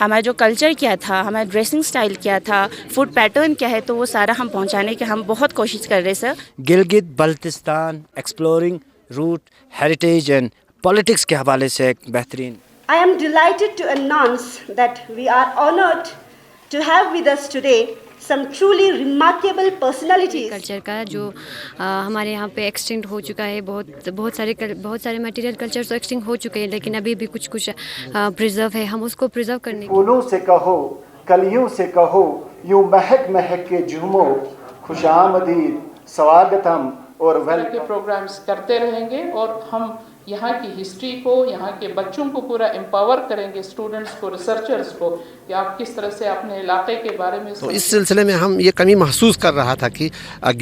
ہمارا جو کلچر کیا تھا, ہمارا ڈریسنگ اسٹائل کیا تھا, فوڈ پیٹرن کیا ہے, تو وہ سارا ہم پہنچانے کے ہم بہت کوشش کر رہے ہیں sir. Gilgit Baltistan exploring route heritage and politics کے حوالے سے ایک بہترین. I am delighted to announce that we are honored to have with us today some truly remarkable personalities. Culture کا جو ہمارے یہاں پہ ایکسٹینٹ ہو چکا ہے, بہت سارے میٹیریل کلچر تو ایکسٹینٹ ہو چکے ہیں, لیکن ابھی بھی کچھ پرزرو ہے. ہم اس کو پرزرو کرنے پھولوں سے کہو, کلیوں سے کہو, یوں مہک مہک کے جھومو, خوش آمدید, سواگتم اور ویلکم کے پروگرامز کرتے رہیں گے, اور ہم یہاں کی ہسٹری کو, یہاں کے بچوں کو پورا امپاور کریں گے, اسٹوڈنٹس کو, ریسرچرز کو, کہ آپ کس طرح سے اپنے علاقے کے بارے میں. تو اس سلسلے میں ہم یہ کمی محسوس کر رہا تھا کہ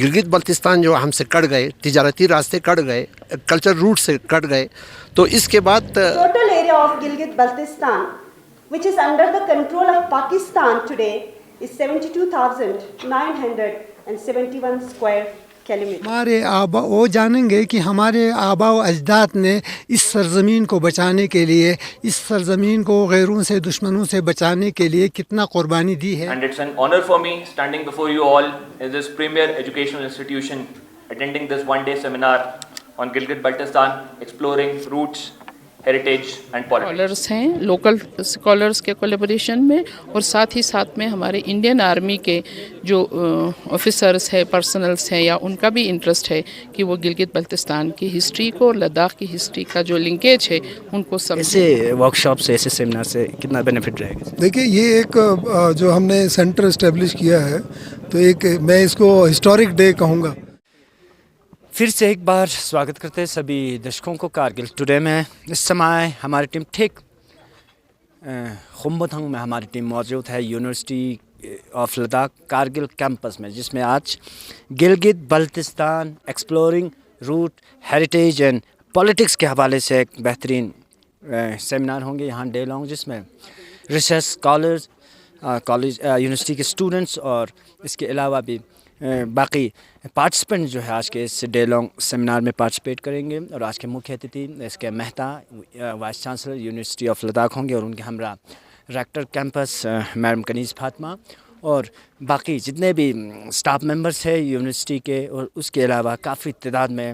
گلگت بلتستان جو ہم سے کٹ گئے, تجارتی راستے کٹ گئے, کلچر روٹ سے کٹ گئے, تو اس کے بعد total area of Gilgit Baltistan which is under the control of Pakistan today is 72,971 square kilometers. ہمارے آبا وہ جانیں گے کہ ہمارے آبا و اجداد نے اس سرزمین کو بچانے کے لیے, اس سرزمین کو غیروں سے, دشمنوں سے بچانے کے لیے کتنا قربانی دی ہے. And it's an honor for me standing before you all as this premier educational institution attending this one-day seminar on Gilgit-Baltistan exploring roots, heritage and politics. Scholars ہیں لوکل اسکالرس کے کولیبریشن میں, اور ساتھ ہی ساتھ میں ہمارے انڈین آرمی کے جو آفیسرس ہیں, پرسنلس ہیں, یا ان کا بھی انٹرسٹ ہے کہ وہ گلگت بلتستان کی ہسٹری کو اور لداخ کی ہسٹری کا جو لنکیج ہے ان کو سمجھیں. ایسے ورک شاپ سے, ایسے سیمینار سے کتنا بینیفٹ رہے گا؟ دیکھیے, یہ ایک جو ہم نے سینٹر اسٹیبلش کیا ہے, تو ایک میں اس کو ہسٹورک ڈے کہوں گا. پھر سے ایک بار سواگت کرتے ہیں سبھی درشکوں کو کارگل ٹوڈے میں. اس سمے ہماری ٹیم ٹھیک خمبتھنگ میں ہماری ٹیم موجود ہے, university of Ladakh Kargil campus میں, جس میں آج Gilgit Baltistan exploring route heritage and politics کے حوالے سے ایک بہترین سیمینار ہوں گے یہاں ڈے لانگ, جس میں ریسرچ اسکالرز, کالج یونیورسٹی کے اسٹوڈنٹس, اور اس کے علاوہ بھی باقی پارٹیسپینٹ جو ہے آج کے اس ڈے لانگ سیمینار میں پارٹیسپیٹ کریں گے. اور آج کے مکھیہ اتھی اس کے Mehta vice chancellor university of Ladakh ہوں گے, اور ان کے ہمراہ ریکٹر کیمپس میڈم کنیز فاطمہ, اور باقی جتنے بھی اسٹاف ممبرس ہیں یونیورسٹی کے, اور اس کے علاوہ کافی تعداد میں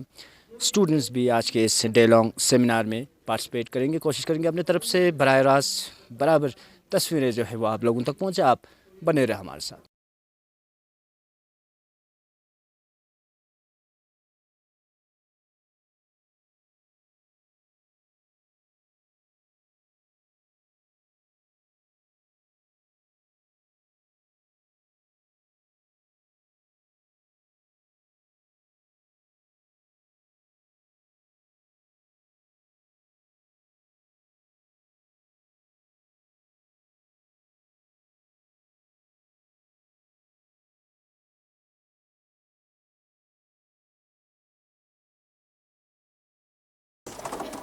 اسٹوڈنٹس بھی آج کے اس ڈے لانگ سیمینار میں پارٹیسپیٹ کریں گے. کوشش کریں گے اپنے طرف سے براہ راست برابر تصویریں جو ہے وہ آپ لوگوں تک پہنچے. آپ بنے رہے ہمارے ساتھ.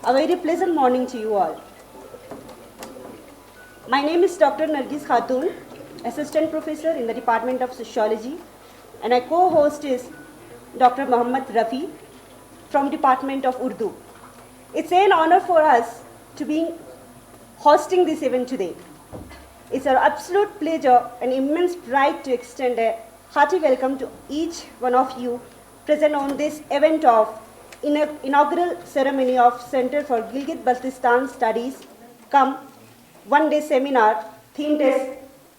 A very pleasant morning to you all. My name is Dr. Nargis Khatoon, Assistant Professor in the Department of Sociology, and my co-host is Dr. Mohammad Rafi from Department of Urdu. It's an honor for us to be hosting this event today. It's our absolute pleasure and immense pride to extend a hearty welcome to each one of you present on this event of inaugural ceremony of Center for Gilgit-Baltistan Studies cum one-day seminar themed as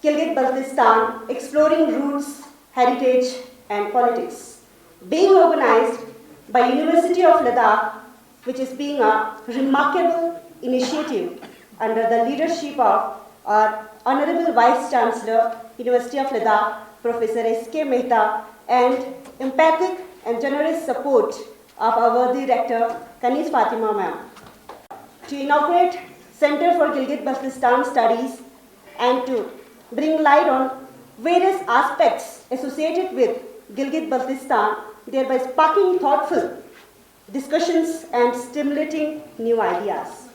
Gilgit-Baltistan Exploring Roots, Heritage and Politics, being organized by University of Ladakh, which is being a remarkable initiative under the leadership of our Honorable Vice Chancellor, University of Ladakh, Professor S.K. Mehta, and empathic and generous support of our worthy Rector, Kaniz Fatima ma'am, to inaugurate Center for Gilgit-Baltistan Studies and to bring light on various aspects associated with Gilgit-Baltistan, thereby sparking thoughtful discussions and stimulating new ideas.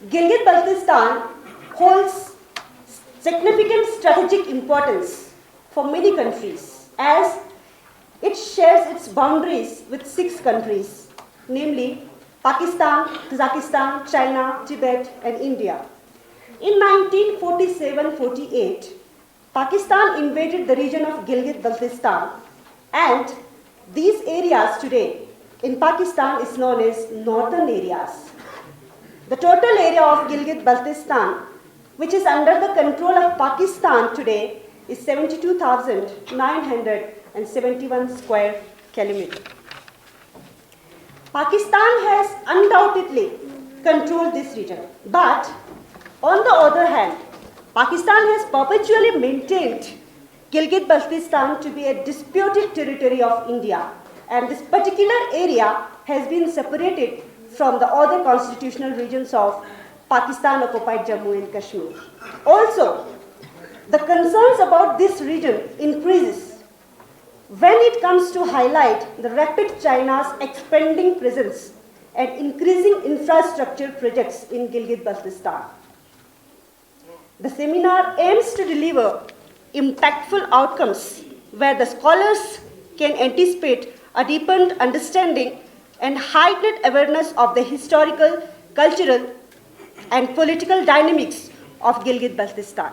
Gilgit-Baltistan holds significant strategic importance for many countries, as it shares its boundaries with 6 countries, namely Pakistan, Kazakhstan, China, Tibet, and India. In 1947-48, Pakistan invaded the region of Gilgit-Baltistan, and these areas today in Pakistan is known as northern areas. The total area of Gilgit-Baltistan, which is under the control of Pakistan today, is 72,971 square kilometers. Pakistan has undoubtedly controlled this region, but on the other hand, Pakistan has perpetually maintained Gilgit-Baltistan to be a disputed territory of India, and this particular area has been separated from the other constitutional regions of Pakistan-occupied Jammu and Kashmir. Also, the concerns about this region increases when it comes to highlight the rapid China's expanding presence and increasing infrastructure projects in Gilgit-Baltistan. The seminar aims to deliver impactful outcomes where the scholars can anticipate a deepened understanding and heightened awareness of the historical, cultural, and political dynamics of Gilgit-Baltistan.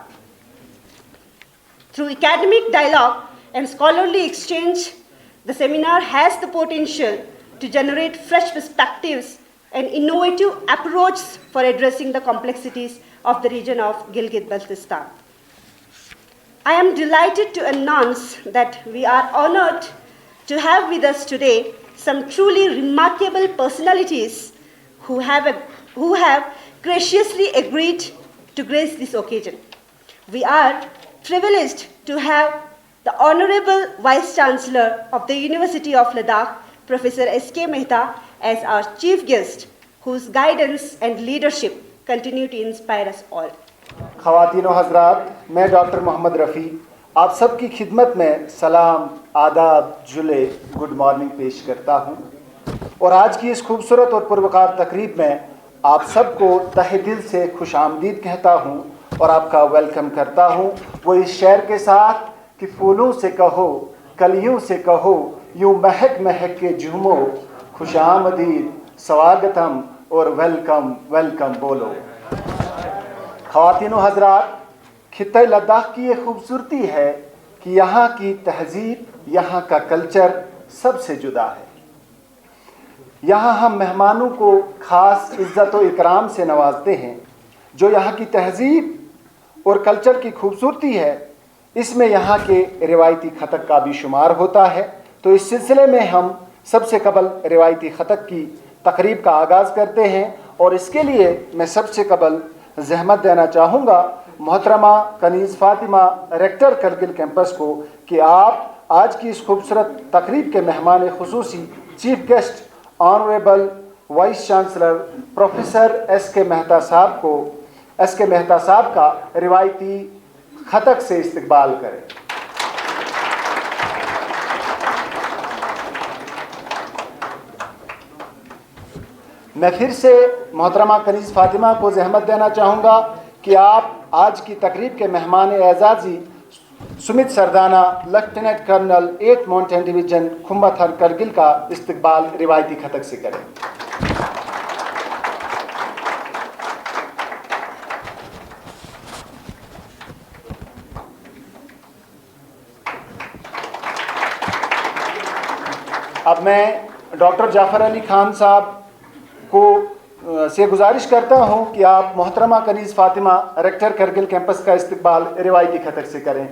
Through academic dialogue and scholarly exchange, the seminar has the potential to generate fresh perspectives and innovative approaches for addressing the complexities of the region of Gilgit-Baltistan. I am delighted to announce that we are honored to have with us today some truly remarkable personalities who have graciously agreed to grace this occasion. We are privileged to have the Honorable Vice Chancellor of the University of Ladakh, Professor S.K. Mehta, as our chief guest, whose guidance and leadership continue to inspire us all. خواتین و حضرات، میں doctor محمد رفیع آپ سب کی خدمت میں سلام، آداب، جلے، گڈ مارننگ پیش کرتا ہوں، اور آج کی اس خوبصورت اور پروقار تقریب میں آپ سب کو تہہ دل سے خوش آمدید کہتا ہوں اور آپ کا ویلکم کرتا ہوں، وہ اس شعر کے ساتھ کہ پھولوں سے کہو، کلیوں سے کہو، یوں مہک مہک کے جھومو، خوش آمدید، سواگتم اور ویلکم ویلکم بولو۔ خواتین و حضرات، خطہ لداخ کی یہ خوبصورتی ہے کہ یہاں کی تہذیب، یہاں کا کلچر سب سے جدا ہے۔ یہاں ہم مہمانوں کو خاص عزت و اکرام سے نوازتے ہیں۔ جو یہاں کی تہذیب اور کلچر کی خوبصورتی ہے، اس میں یہاں کے روایتی خطک کا بھی شمار ہوتا ہے۔ تو اس سلسلے میں ہم سب سے قبل روایتی خطک کی تقریب کا آغاز کرتے ہیں، اور اس کے لیے میں سب سے قبل زحمت دینا چاہوں گا محترمہ کنیز فاطمہ ریکٹر کرگل کیمپس کو کہ آپ آج کی اس خوبصورت تقریب کے مہمان خصوصی chief guest honourable vice chancellor professor S کے مہتا صاحب کا روایتی خطک سے استقبال کریں۔ میں پھر سے محترمہ کنیز فاطمہ کو زحمت دینا چاہوں گا کہ آپ آج کی تقریب کے مہمان اعزازی سمت سردانہ لیفٹیننٹ کرنل 8 ماؤنٹین ڈویژن کھمبا تھر کرگل کا استقبال روایتی خطک سے کریں۔ اب میں ڈاکٹر جعفر علی خان صاحب سے گزارش کرتا ہوں کہ آپ محترمہ کنیز فاطمہ ریکٹر کرگل کیمپس کا استقبال روایتی خطک سے کریں۔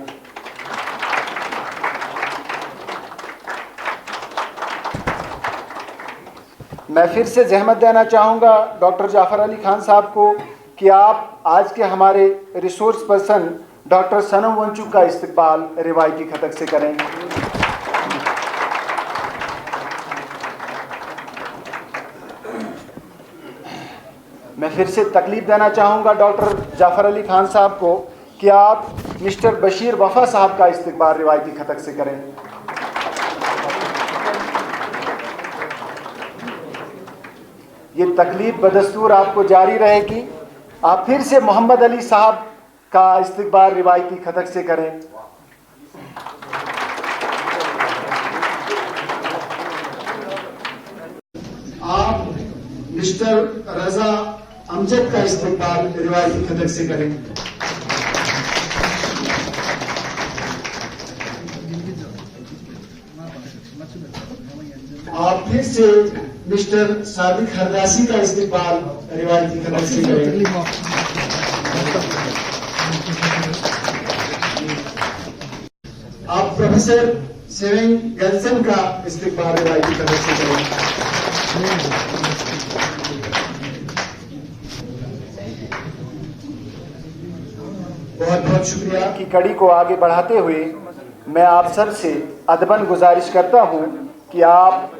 میں پھر سے زحمت دینا چاہوں گا ڈاکٹر جعفر علی خان صاحب کو کہ آپ آج کے ہمارے ریسورس پرسن ڈاکٹر سنم ونچو کا استقبال روایتی خطک سے کریں۔ میں پھر سے تکلیف دینا چاہوں گا ڈاکٹر جعفر علی خان صاحب کو کہ آپ مسٹر بشیر وفا صاحب کا استقبال روایتی خطک سے کریں۔ یہ تکلیف بدستور آپ کو جاری رہے گی۔ آپ پھر سے محمد علی صاحب کا استقبال روایتی خطک سے کریں۔ آپ مسٹر رضا अमजद का इस्तेमाल रिवायती खदक से करें। आप फिर से मिस्टर सादिक हरदासी का इस्तेमाल रिवायती खदक से करें। आप प्रोफेसर सेवेंग गल्सन का इस्तेमाल रिवायती खदक से करें। बहुत बहुत शुक्रिया। की कड़ी को आगे बढ़ाते हुए मैं आप सब से अदबन गुजारिश करता हूं कि आप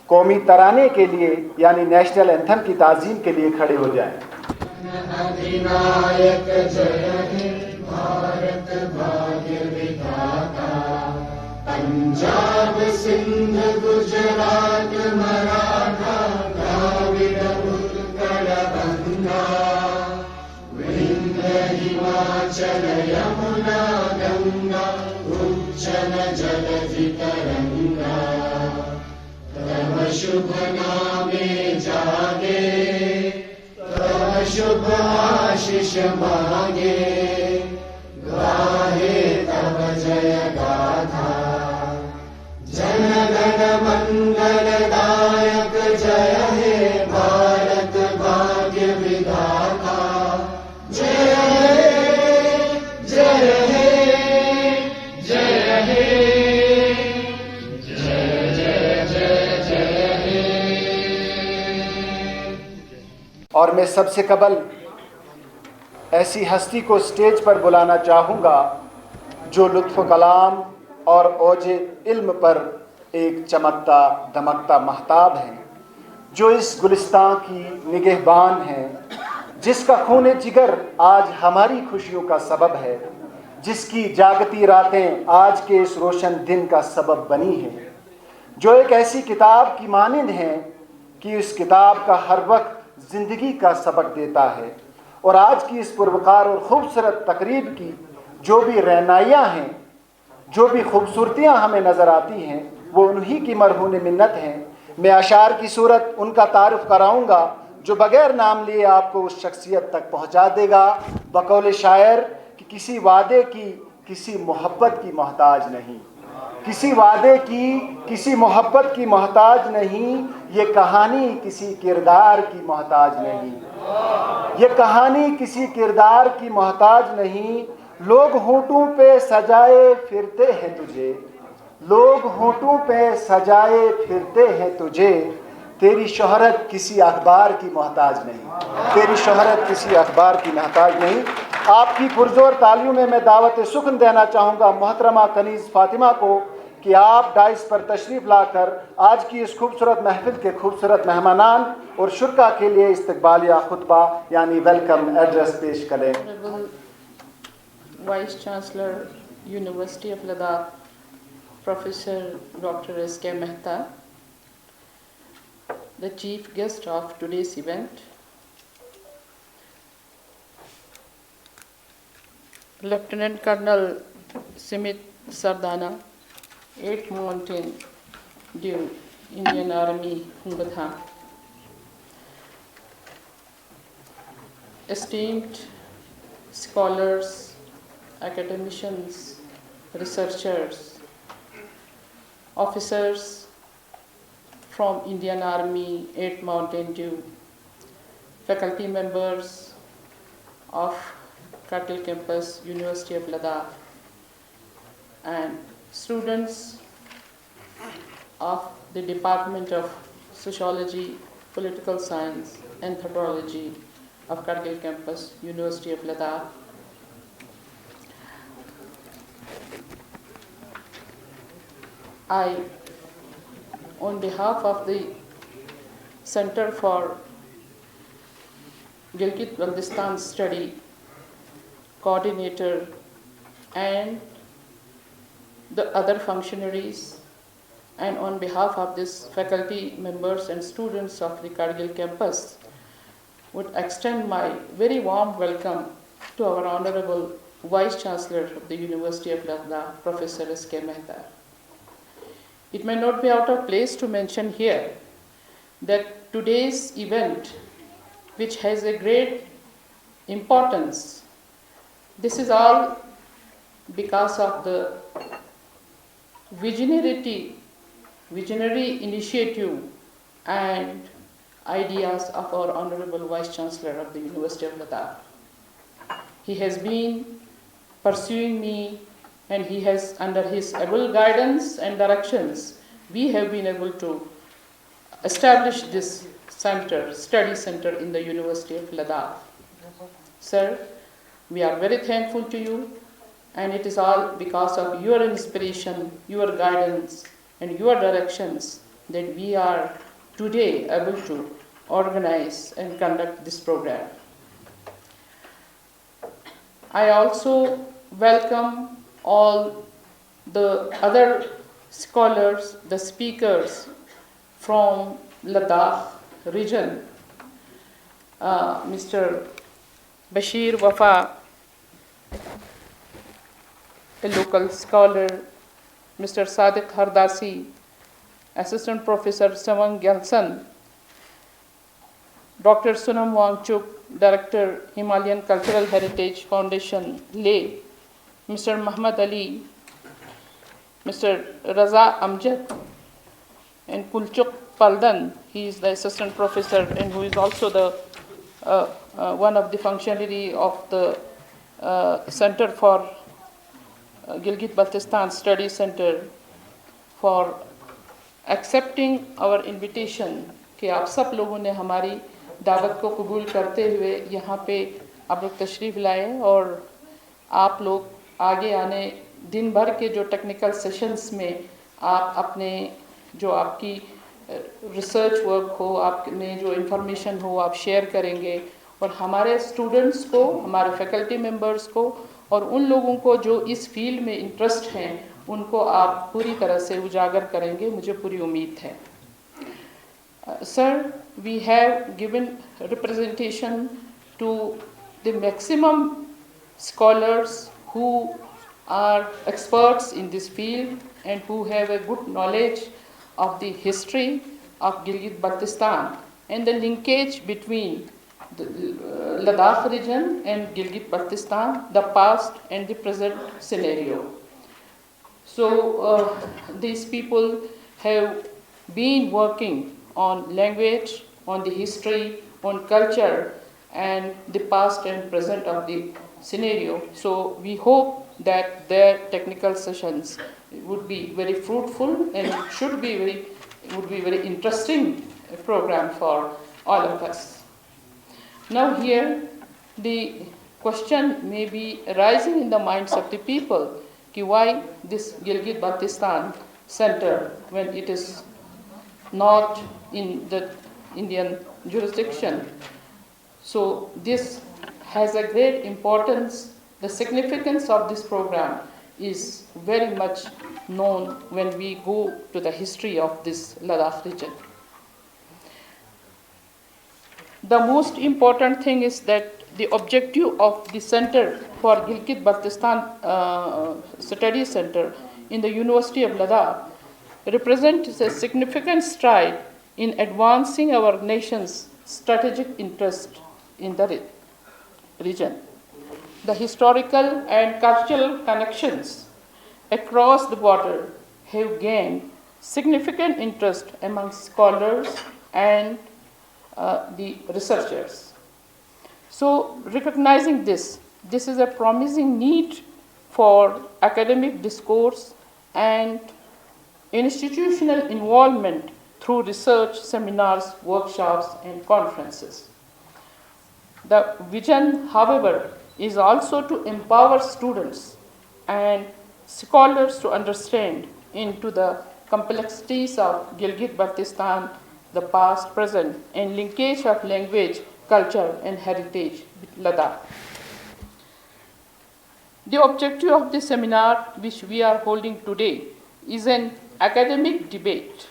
कौमी तराने के लिए यानी नेशनल एंथम की ताज़ीम के लिए खड़े हो जाएं। अधिनायक जय हे भारत भाग्य विधाता, पंजाब सिंध गुजरात मराठा द्राविड़ उत्कल बंगा, विंध्य हिमाचल यमुना गंगा उज्जल जलधि तरंगा, तव शुभ नामे जागे, तव शुभ आशीष मांगे, गाहे तव जय गाथा, जन गण मंगल दायक जय हे भारत भाग्य विधाता, जय हे जय हे जय हे जय जय जय जय हे। और मैं सबसे कबल ऐसी हस्ती को स्टेज पर बुलाना चाहूँगा जो लुत्फ़ कलाम और औजे इल्म पर एक चमकता दमकता महताब है, जो इस गुलिस्तान की निगहबान है, जिसका खून जिगर आज हमारी खुशियों का सबब है, जिसकी जागती रातें आज के इस रोशन दिन का सबब बनी हैं, जो एक ऐसी किताब की मानिंद है कि इस किताब का हर वक्त ज़िंदगी का सबक देता है। और आज की इस पुरवकार और ख़ूबसूरत तकरीब की जो भी रहनाइयाँ हैं, जो भी खूबसूरतियाँ हमें नज़र आती हैं, वो उन्हीं की मरहून मिन्नत हैं। मैं अशार की सूरत उनका तारुफ कराऊँगा जो बग़ैर नाम लिए आपको उस शख्सियत तक पहुँचा देगा। बकौल शायर कि किसी वादे की किसी मोहब्बत की मोहताज नहीं, किसी वादे की किसी मोहब्बत की मोहताज नहीं, ये कहानी किसी किरदार की मोहताज नहीं, ये कहानी किसी किरदार की मोहताज नहीं। लोग होंठों पे सजाए फिरते हैं तुझे, लोग होंठों पे सजाए फिरते हैं तुझे, तेरी शोहरत किसी अखबार की मोहताज नहीं, तेरी शोहरत किसी अखबार की मोहताज नहीं। आपकी पुरजोर तालियों में मैं दावत सुखन देना चाहूँगा मोहतरमा कनीज़ फातिमा को कि आप डाइस पर तशरीफ़ लाकर आज की इस खूबसूरत महफिल के खूबसूरत मेहमानान और शुरका के लिए इस्तकबालिया खुतबा यानी वेलकम एड्रेस पेश करें। Vice chancellor university of Ladakh professor doctor S.K. Mehta, the chief guest of today's event, Lieutenant Colonel Simit Sardana, 8th Mountain Dew, Indian Army, Hungadha, esteemed scholars, academicians, researchers, officers from Indian Army, 8th Mountain Dew, faculty members of Kargil Campus, University of Ladakh, and students of the Department of Sociology, Political Science, Anthropology of Kargil Campus, University of Ladakh. I, on behalf of the Center for Gilgit-Baltistan Study coordinator and the other functionaries, and on behalf of this faculty members and students of the Kargil campus, would extend my very warm welcome to our Honorable Vice Chancellor of the University of Ladakh, Professor S.K. Mehta. It may not be out of place to mention here that today's event which has a great importance. This is all because of the visionary initiative and ideas of our Honorable Vice Chancellor of the University of Ladakh. He has been pursuing me, and he has, under his able guidance and directions, we have been able to establish this study center in the University of Ladakh. Sir, we are very thankful to you, and it is all because of your inspiration, your guidance, and your directions that we are today able to organize and conduct this program. I also welcome all the other scholars, the speakers from Ladakh region. Mr. Bashir Wafa, a local scholar, Mr. Sadiq Hardasi, Assistant Professor Samang Gyalsan, Dr. Sunam Wangchuk, Director, Himalayan Cultural Heritage Foundation, Leh, Mr. Muhammad Ali, Mr. Raza Amjad, and Kulchuk Paldan. He is the Assistant Professor and who is also the one of the functionary of the Center for Gilgit-Baltistan Study Center, for accepting our invitation कि आप सब लोगों ने हमारी दावत को कबूल करते हुए यहाँ पे आप लोग तशरीफ़ लाए और आप लोग आगे आने दिन भर के जो टेक्निकल सेशंस में आप अपने जो आपकी रिसर्च वर्क हो, आपने जो इंफॉर्मेशन हो आप शेयर करेंगे और हमारे स्टूडेंट्स को, हमारे फैकल्टी मेंबर्स को और उन लोगों को जो इस फील्ड में इंटरेस्ट हैं उनको आप पूरी तरह से उजागर करेंगे, मुझे पूरी उम्मीद है. Sir, we have given representation to the maximum scholars who are experts in this field and who have a good knowledge of the history of Gilgit-Baltistan and the linkage between the Ladakh region and Gilgit-Baltistan, the past and the present scenario. So these people have been working on language, on the history, on culture, and the past and present of the scenario. So we hope that their technical sessions would be very fruitful and would be very interesting program for all of us. Now here, the question may be arising in the minds of the people, why this Gilgit-Baltistan Center when it is not in the Indian jurisdiction. So this has a great importance. The significance of this program is very much known when we go to the history of this Ladakh region. The most important thing is that the objective of the Center for Gilgit-Baltistan Study Center in the University of Ladakh represents a significant stride in advancing our nation's strategic interest in the region. The historical and cultural connections across the border have gained significant interest among scholars and the researchers. So, recognizing this is a promising need for academic discourse and institutional involvement through research, seminars, workshops, and conferences. The vision, however, is also to empower students and scholars to understand into the complexities of Gilgit-Baltistan, the past, present, and linkage of language, culture, and heritage with Ladakh. The objective of this seminar, which we are holding today, is an academic debate.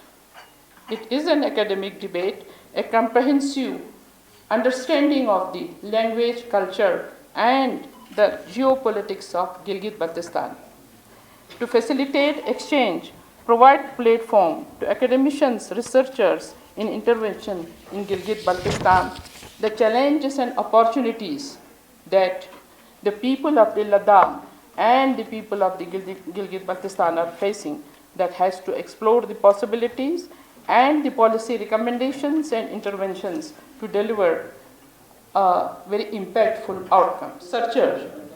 It is an academic debate, a comprehensive understanding of the language, culture, and the geopolitics of Gilgit-Baltistan. To facilitate exchange, provide platform to academicians, researchers in intervention in Gilgit-Baltistan, the challenges and opportunities that the people of the Ladakh and the people of the Gilgit-Baltistan are facing, that has to explore the possibilities and the policy recommendations and interventions to deliver a very impactful outcome.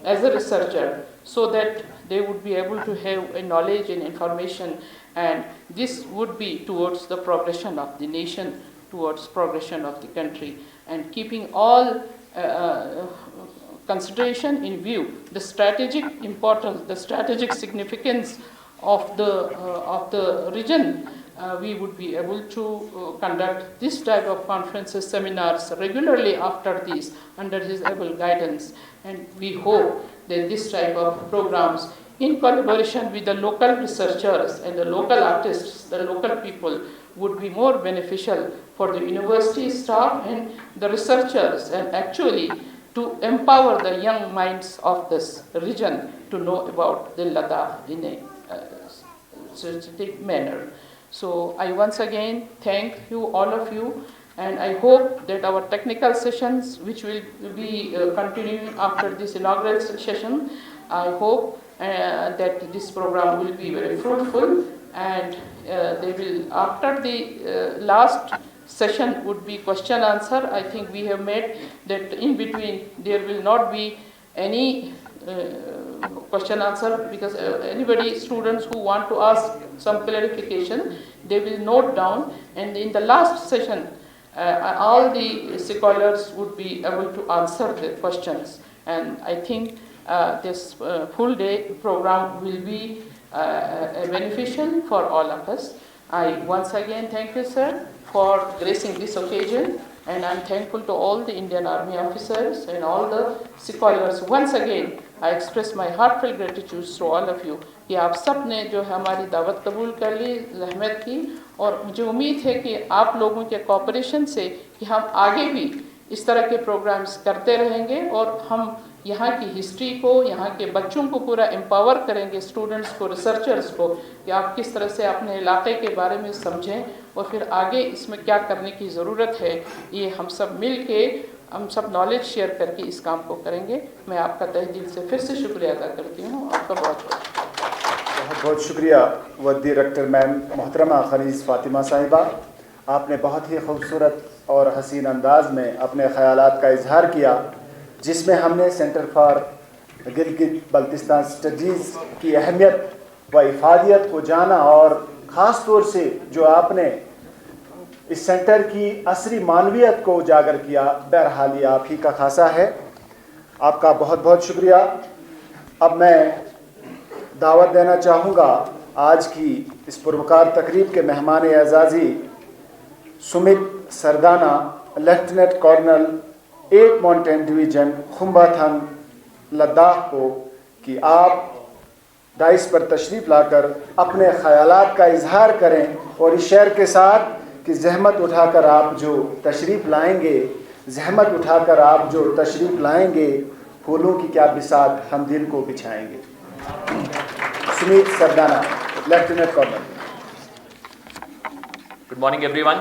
As a researcher, so that they would be able to have a knowledge and information, and this would be towards the progression of the nation, towards progression of the country, and keeping all consideration in view, the strategic importance, the strategic significance of the region, we would be able to conduct this type of conferences, seminars regularly after these under his able guidance. And we hope that this type of programs, in collaboration with the local researchers and the local artists, the local people, would be more beneficial for the university staff and the researchers, and actually to empower the young minds of this region to know about the Ladakh in a strategic manner. So I once again thank you, all of you, and I hope that our technical sessions, which will be continuing after this inaugural session, I hope that this program will be very fruitful, and they will, after the last session would be question answer. I think we have made that in between there will not be any question answer, because anybody, students who want to ask some clarification, they will note down, and in the last session all the scholars would be able to answer the questions. And I think this full day program will be beneficial for all of us. I once again thank you, sir, for gracing this occasion, and I'm thankful to all the Indian Army officers and all the scholars. Once again, I express my heartfelt gratitude to all of you कि आप सब ने जो हमारी दावत कबूल कर ली, रहमत की, और मुझे उम्मीद है कि आप लोगों के कोऑपरेशन से कि हम आगे भी इस तरह के प्रोग्राम्स करते रहेंगे, और हम यहाँ की हिस्ट्री को, यहाँ के बच्चों को पूरा एम्पावर करेंगे, स्टूडेंट्स को, रिसर्चर्स को, कि आप किस तरह से अपने इलाके के बारे में समझें और फिर आगे इसमें क्या करने की ज़रूरत है। ये हम सब मिल के, हम सब नॉलेज शेयर करके इस काम को करेंगे। मैं आपका तहे दिल से फिर से शुक्रिया अदा करती हूँ। आपका बहुत बहुत शुक्रिया वद्दी डायरेक्टर मैम मोहतरमा खनीज़ फ़ातिमा साहिबा, आपने बहुत ही खूबसूरत और हसीन अंदाज में अपने ख़यालात का इजहार किया, जिसमें हमने centre for Gilgit Baltistan studies की अहमियत व इफादियत को जाना, और ख़ास तौर से जो आपने इस सेंटर की असली मानवियत को उजागर किया, बहरहाल ये आप ही का खासा है। आपका बहुत बहुत शुक्रिया। अब मैं दावत देना चाहूँगा आज की इस पुरवकार तकरीब के मेहमान एजाज़ी Sumit Sardana, lieutenant colonel 8 mountain division Khumbathang Ladakh को, कि आप डाइस पर तशरीफ़ लाकर अपने ख़यालात का इजहार करें, और इस शेर के साथ कि ज़हमत उठाकर आप जो तशरीफ़ लाएंगे, ज़हमत उठाकर आप जो तशरीफ़ लाएंगे, फूलों की क्या बिसात हम दिल को बिछाएंगे। Sumit Sardana, lieutenant colonel. Good morning, everyone.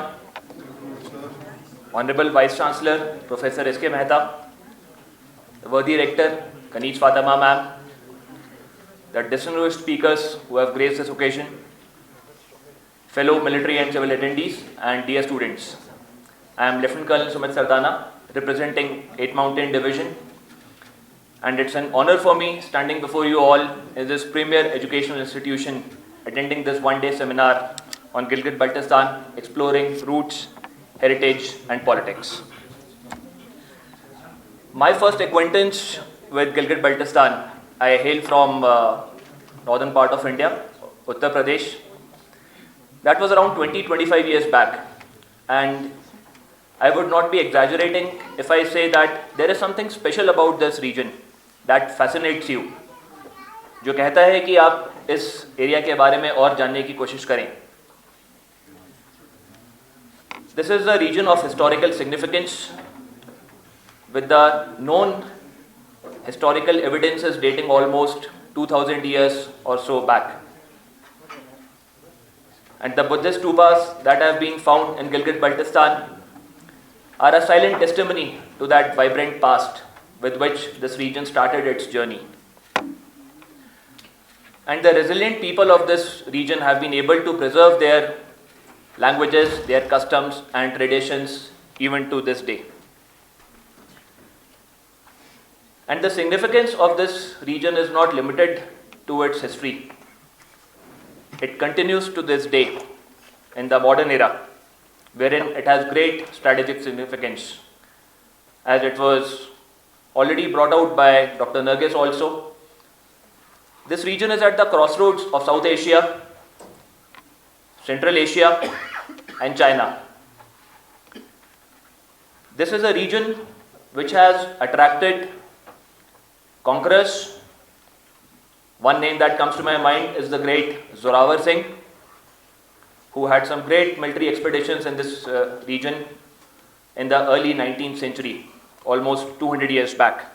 Honorable Vice Chancellor, Professor S.K. Mehta, the worthy Rector, Kaniz Fatima ma'am, the distinguished speakers who have graced this occasion, fellow military and civil attendees, and dear students. I am Lieutenant Colonel Sumit Sardana, representing 8 Mountain Division, and it's an honor for me standing before you all in this premier educational institution, attending this one-day seminar on Gilgit-Baltistan, exploring roots, heritage and politics. My first acquaintance with Gilgit-Baltistan, I hail from northern part of India, Uttar Pradesh. That was around 20-25 years back, and I would not be exaggerating if I say that there is something special about this region that fascinates you, जो कहता है कि आप इस area के बारे में और जानने की कोशिश करें. This is a region of historical significance with the known historical evidences dating almost 2000 years or so back. And the Buddhist stupas that have been found in Gilgit-Baltistan are a silent testimony to that vibrant past with which this region started its journey. And the resilient people of this region have been able to preserve their languages, their customs and traditions even to this day. And the significance of this region is not limited to its history. It continues to this day in the modern era, wherein it has great strategic significance. As it was already brought out by Dr. Nargis also, this region is at the crossroads of South Asia, Central Asia and China. This is a region which has attracted conquerors. One name that comes to my mind is the great Zorawar Singh, who had some great military expeditions in this region in the early 19th century, almost 200 years back.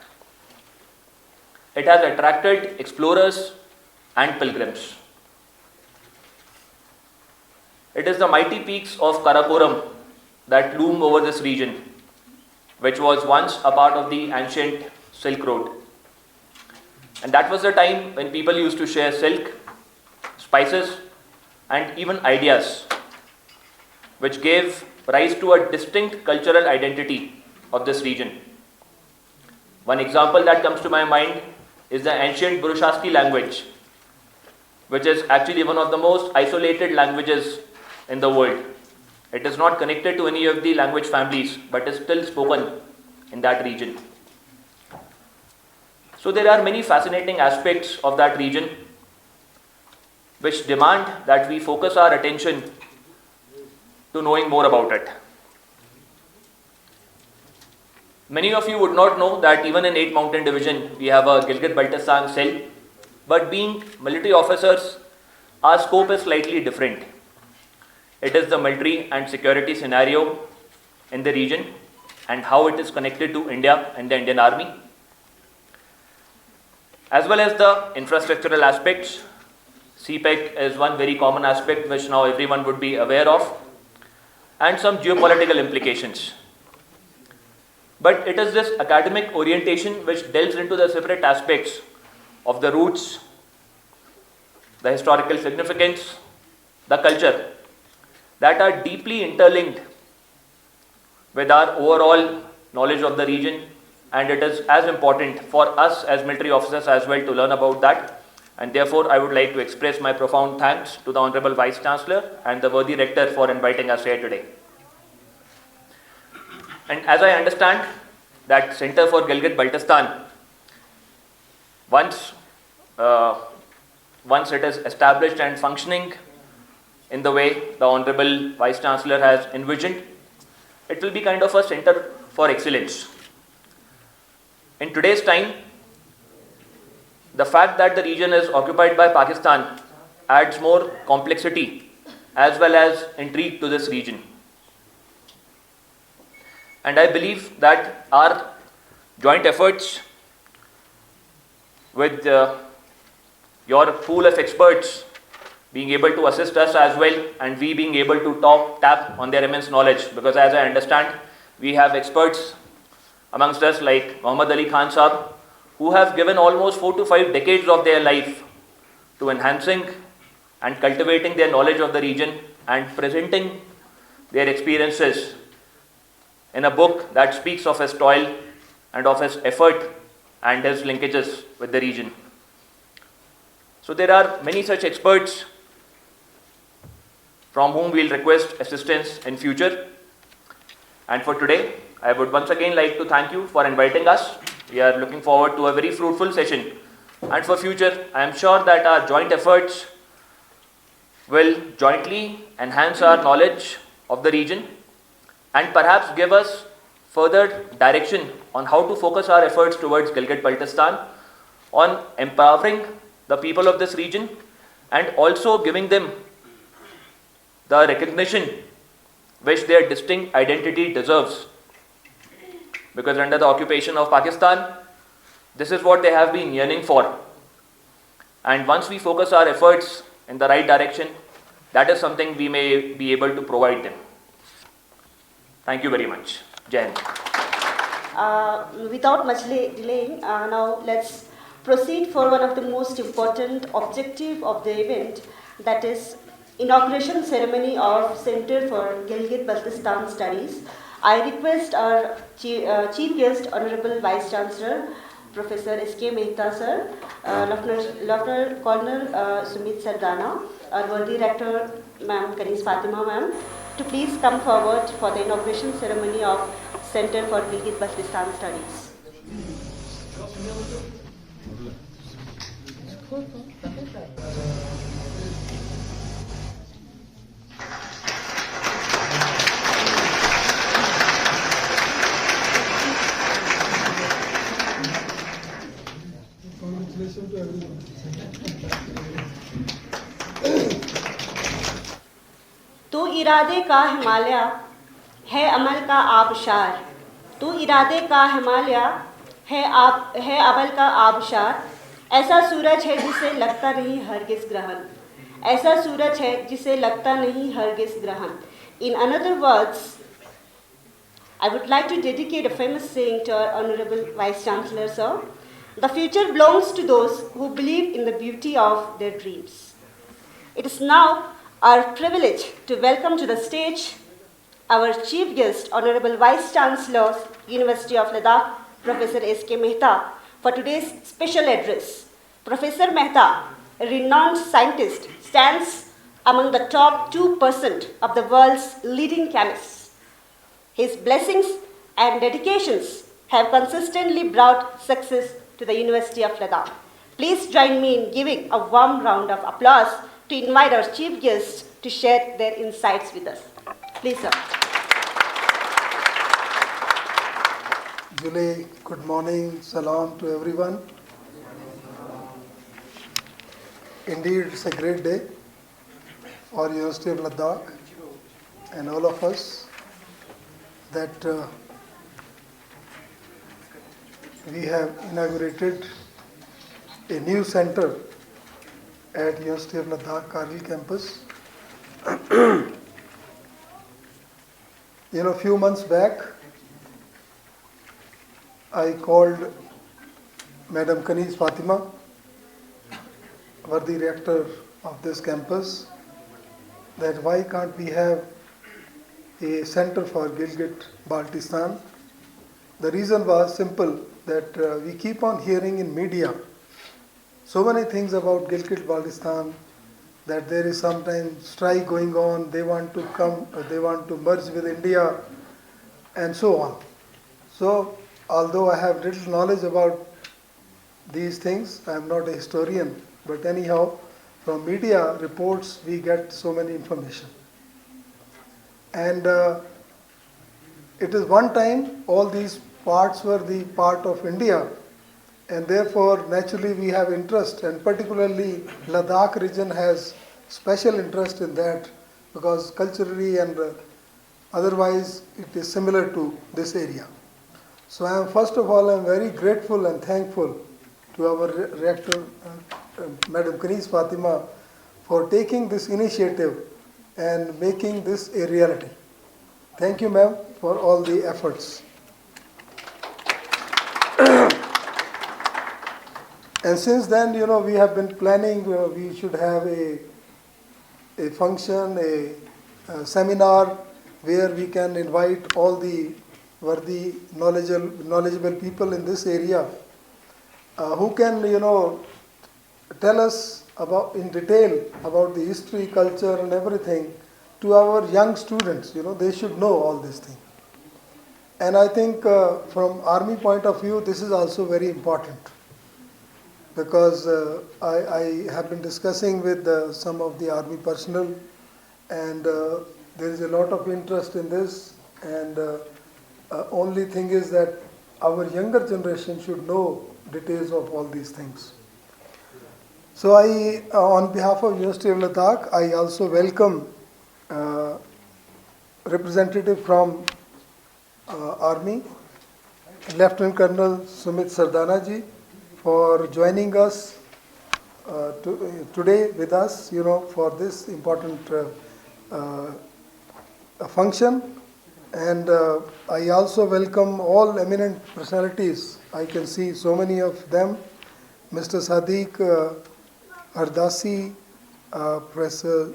It has attracted explorers and pilgrims. It is the mighty peaks of Karakoram that loom over this region, which was once a part of the ancient Silk Road. And that was the time when people used to share silk, spices, and even ideas, which gave rise to a distinct cultural identity of this region. One example that comes to my mind is the ancient Burushaski language, which is actually one of the most isolated languages in the world. It is not connected to any of the language families, but is still spoken in that region. So there are many fascinating aspects of that region which demand that we focus our attention to knowing more about it. Many of you would not know that even in 8th Mountain Division, we have a Gilgit-Baltistan cell, but being military officers, our scope is slightly different. It is the military and security scenario in the region and how it is connected to India and the Indian Army, as well as the infrastructural aspects. CPEC is one very common aspect which now everyone would be aware of, and some geopolitical implications. But it is this academic orientation which delves into the separate aspects of the roots, the historical significance, the culture, that are deeply interlinked with our overall knowledge of the region, and it is as important for us as military officers as well to learn about that. And therefore, I would like to express my profound thanks to the Honorable Vice Chancellor and the worthy Rector for inviting us here today. And as I understand, that Center for Gilgit-Baltistan, once it is established and functioning in the way the Honorable Vice Chancellor has envisioned, it will be kind of a center for excellence. In today's time, the fact that the region is occupied by Pakistan adds more complexity as well as intrigue to this region. And I believe that our joint efforts with your pool of experts being able to assist us as well, and we being able to tap on their immense knowledge, because as I understand, we have experts amongst us like Muhammad Ali Khan Sahab, who have given almost 4 to 5 decades of their life to enhancing and cultivating their knowledge of the region and presenting their experiences in a book that speaks of his toil and of his effort and his linkages with the region. So there are many such experts from whom we will request assistance in future. And for today, I would once again like to thank you for inviting us. We are looking forward to a very fruitful session. And for future, I am sure that our joint efforts will jointly enhance our knowledge of the region and perhaps give us further direction on how to focus our efforts towards Gilgit-Baltistan, on empowering the people of this region and also giving them the recognition which their distinct identity deserves. Because under the occupation of Pakistan, this is what they have been yearning for. And once we focus our efforts in the right direction, that is something we may be able to provide them. Thank you very much. Jai Hind. Without much delaying, now let's proceed for one of the most important objective of the event, that is inauguration ceremony of Center for Gilgit-Baltistan Studies. I request our Chief Guest, Honorable Vice Chancellor, Professor S.K. Mehta sir, Lieutenant Colonel Sumit Sardana, our worthy Rector Ma'am Kanis Fatima ma'am, to please come forward for the inauguration ceremony of Center for Gilgit-Baltistan Studies. Congratulations to everyone. तू इरादे का हिमालय है अमल का आबशार, तू इरादे का हिमालय है अमल का आबशार, ऐसा सूरज है जिसे लगता नहीं हरगिज़ ग्रहण, ऐसा सूरज है जिसे लगता नहीं हरगिज़ ग्रहण. In another words, I would like to dedicate a famous saying to our Honorable Vice Chancellor sir. The future belongs to those who believe in the beauty of their dreams. It is now our privilege to welcome to the stage our Chief Guest, Honorable Vice Chancellor, University of Ladakh, Professor S.K. Mehta, for today's special address. Professor Mehta, a renowned scientist, stands among the top 2% of the world's leading chemists. His blessings and dedications have consistently brought success to the University of Ladakh. Please join me in giving a warm round of applause to invite our chief guests to share their insights with us. Please, sir. Jule, good morning, salam to everyone. Indeed, it's a great day for University of Ladakh and all of us that we have inaugurated a new center at University of Ladakh Kargil campus. A few months back, I called Madam Kanis Fatima, worthy rector of this campus, that why can't we have a center for Gilgit-Baltistan. The reason was simple, that we keep on hearing in media so many things about Gilgit-Baltistan, that there is sometimes strike going on, they want to come, they want to merge with India, and so on. So, although I have little knowledge about these things, I am not a historian, but anyhow, from media reports we get so many information. And it is one time all these parts were the part of India, and therefore naturally we have interest, and particularly Ladakh region has special interest in that, because culturally and otherwise it is similar to this area. So I am, first of all, I am very grateful and thankful to our rector, Madam Kanis Fatima, for taking this initiative and making this a reality. Thank you, ma'am, for all the efforts. And since then, we have been planning, we should have a function, a seminar where we can invite all the worthy, knowledgeable people in this area who can, tell us about in detail about the history, culture, and everything to our young students. They should know all these things. And I think from Army point of view, this is also very important, because I have been discussing with some of the Army personnel, and there is a lot of interest in this, and only thing is that our younger generation should know details of all these things. So I, on behalf of University of Ladakh, I also welcome representative from Army, Lieutenant Colonel Sumit Sardana ji, for joining us today with us, for this important function. And I also welcome all eminent personalities. I can see so many of them. Mr. Sadiq Ardasi, Professor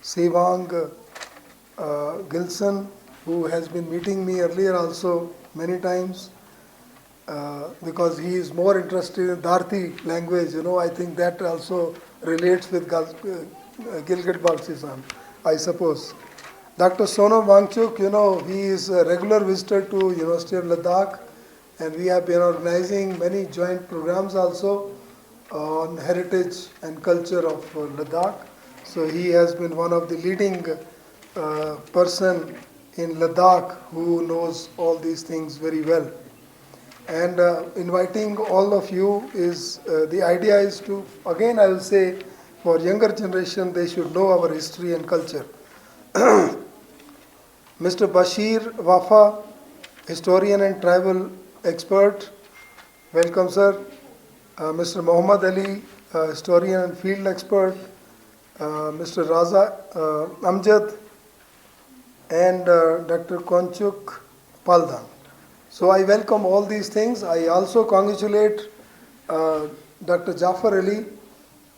Sevang Gilson, who has been meeting me earlier also many times, because he is more interested in Darthi language. I think that also relates with Gilgit-Baltistan, I suppose. Dr. Sonam Wangchuk, he is a regular visitor to University of Ladakh, and we have been organizing many joint programs also on heritage and culture of Ladakh. So he has been one of the leading person in Ladakh who knows all these things very well. And inviting all of you is, the idea is to, again I will say, for younger generation, they should know our history and culture. Mr. Bashir Wafa, historian and tribal expert. Welcome, sir. Mr. Muhammad Ali, historian and field expert. Mr. Raza Amjad, and Dr. Konchuk Paldan. So I welcome all these things. I also congratulate Dr. Jafar Ali,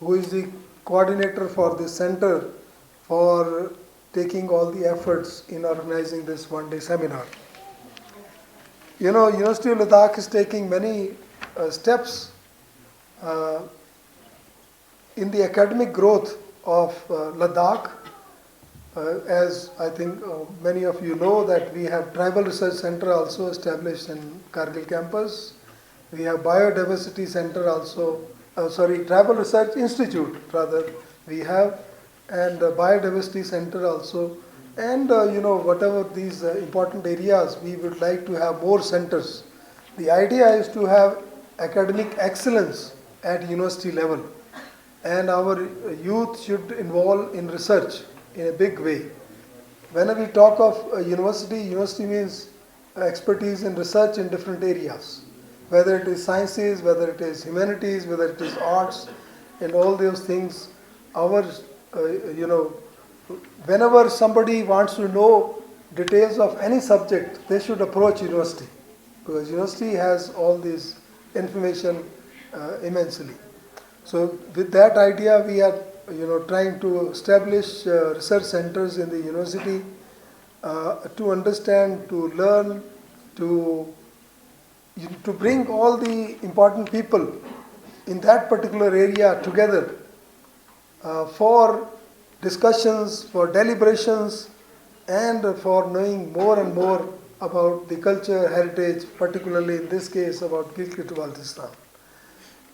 who is the coordinator for the center, for taking all the efforts in organizing this one-day seminar. University of Ladakh is taking many steps in the academic growth of Ladakh. As I think many of you know, that we have Tribal Research Center also established in Kargil campus. We have Biodiversity Center also, Tribal Research Institute rather we have, and Biodiversity Center also. And whatever these important areas, we would like to have more centers. The idea is to have academic excellence at university level, and our youth should involve in research in a big way. Whenever we talk of university means expertise in research in different areas, whether it is sciences, whether it is humanities, whether it is arts, and all those things. Whenever somebody wants to know details of any subject, they should approach university, because university has all this information immensely. So with that idea, we are trying to establish research centers in the university to understand, to learn, to bring all the important people in that particular area together for discussions, for deliberations, and for knowing more and more about the culture, heritage, particularly in this case about Gilgit-Baltistan.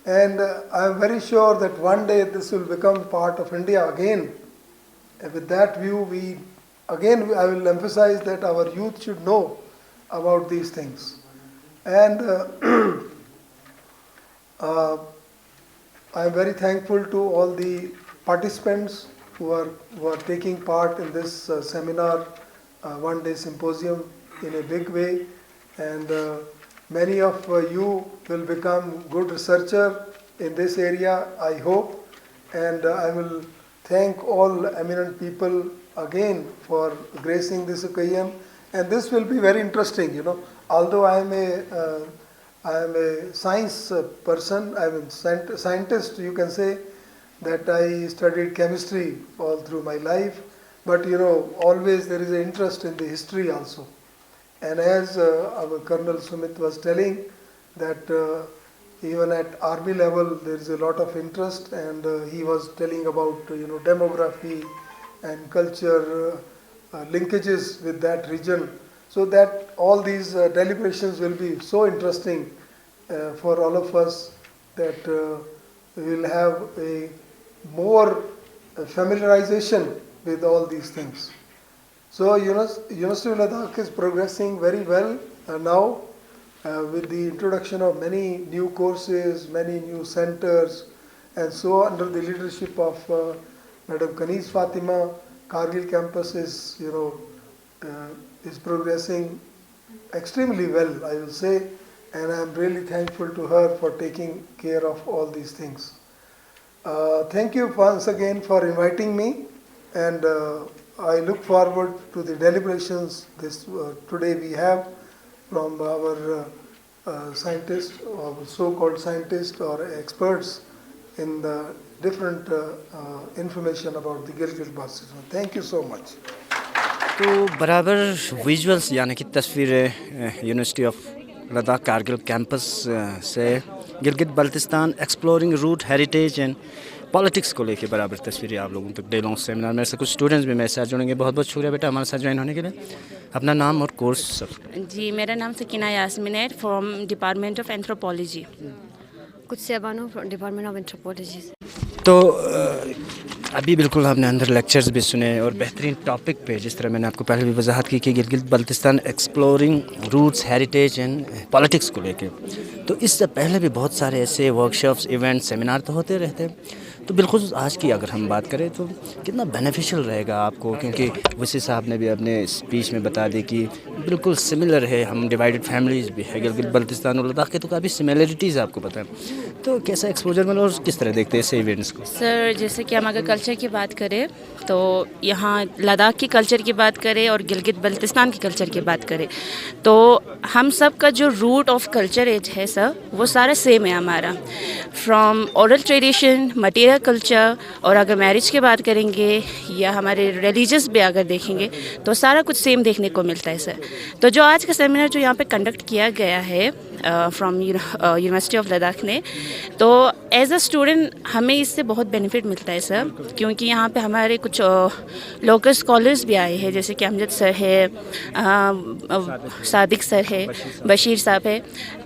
And I am very sure that one day this will become part of India again. And with that view, I will emphasize that our youth should know about these things. And I am very thankful to all the participants who are taking part in this seminar, one-day symposium in a big way. And many of you will become good researcher in this area, I hope. And I will thank all eminent people again for gracing this occasion. And this will be very interesting, Although I am a science person, I am a scientist, you can say, that I studied chemistry all through my life. But always there is an interest in the history also. And as our Colonel Sumit was telling, that even at army level there is a lot of interest, and he was telling about demography and culture linkages with that region, so that all these deliberations will be so interesting for all of us, that we will have a more familiarization with all these things. So University of Ladakh is progressing very well now with the introduction of many new courses, many new centers, and so under the leadership of Madam Kanis Fatima. Kargil campus is progressing extremely well, I will say, and I am really thankful to her for taking care of all these things. Thank you once again for inviting me, and I look forward to the deliberations today we have from our scientists, or so-called scientists or experts in the different information about the Gilgit-Baltistan. Thank you so much. तो बराबर visuals यानी कि तस्वीरें university of Ladakh Kargil campus से Gilgit Baltistan exploring route heritage and politics को लेके बराबर तस्वीरें आप लोगों तक डे लॉन्ग सेमिनार में से कुछ स्टूडेंट्स भी मेरे साथ जुड़ेंगे। बहुत बहुत शुक्रिया बेटा हमारे साथ ज्वाइन होने के लिए। अपना नाम और कोर्स सब। जी मेरा नाम सकीना यास्मीन है फ्रॉम डिपार्टमेंट ऑफ एंथ्रोपोलॉजी। कुछ से बानो डिपार्टमेंट ऑफ एंथ्रोपोलॉजी। तो अभी बिल्कुल आपने अंदर लेक्चर्स भी सुने और बेहतरीन टॉपिक पे, जिस तरह मैंने आपको पहले भी वजाहत की कि Gilgit Baltistan exploring roots heritage and politics को लेके, तो इससे पहले भी बहुत सारे ऐसे वर्कशॉप्स इवेंट सेमिनार तो होते रहते हैं। तो बिल्कुल आज की अगर हम बात करें तो कितना बेनिफिशियल रहेगा आपको, क्योंकि वसी साहब ने भी अपने स्पीच में बता दी कि बिल्कुल सिमिलर है, हम डिवाइडेड फैमिलीज़ भी है गिलगित बल्तिस्तान और लद्दाख के, तो काफ़ी सिमिलरिटीज़ आपको पता है। तो कैसा एक्सपोजर मिला और किस तरह देखते हैं ऐसे इवेंट्स को? सर जैसे कि हम अगर कल्चर की बात करें तो यहाँ लद्दाख की कल्चर की बात करें और गिलगित बल्तिस्तान की कल्चर की बात करें तो हम सब का जो रूट ऑफ कल्चर है सर वो सारा सेम है हमारा, from oral tradition, material culture, और अगर मैरिज की बात करेंगे या हमारे रिलीजियस भी अगर देखेंगे तो सारा कुछ सेम देखने को मिलता है सर। तो जो आज का सेमिनार जो यहाँ पे कंडक्ट किया गया है फ्रॉम यूनिवर्सिटी ऑफ लद्दाख ने, तो एज अ स्टूडेंट हमें इससे बहुत बेनिफिट मिलता है सर, क्योंकि यहाँ पे हमारे कुछ लोकल स्कॉलर्स भी आए हैं, जैसे कि अमजद सर है, सादिक सर है, बशीर साहब है।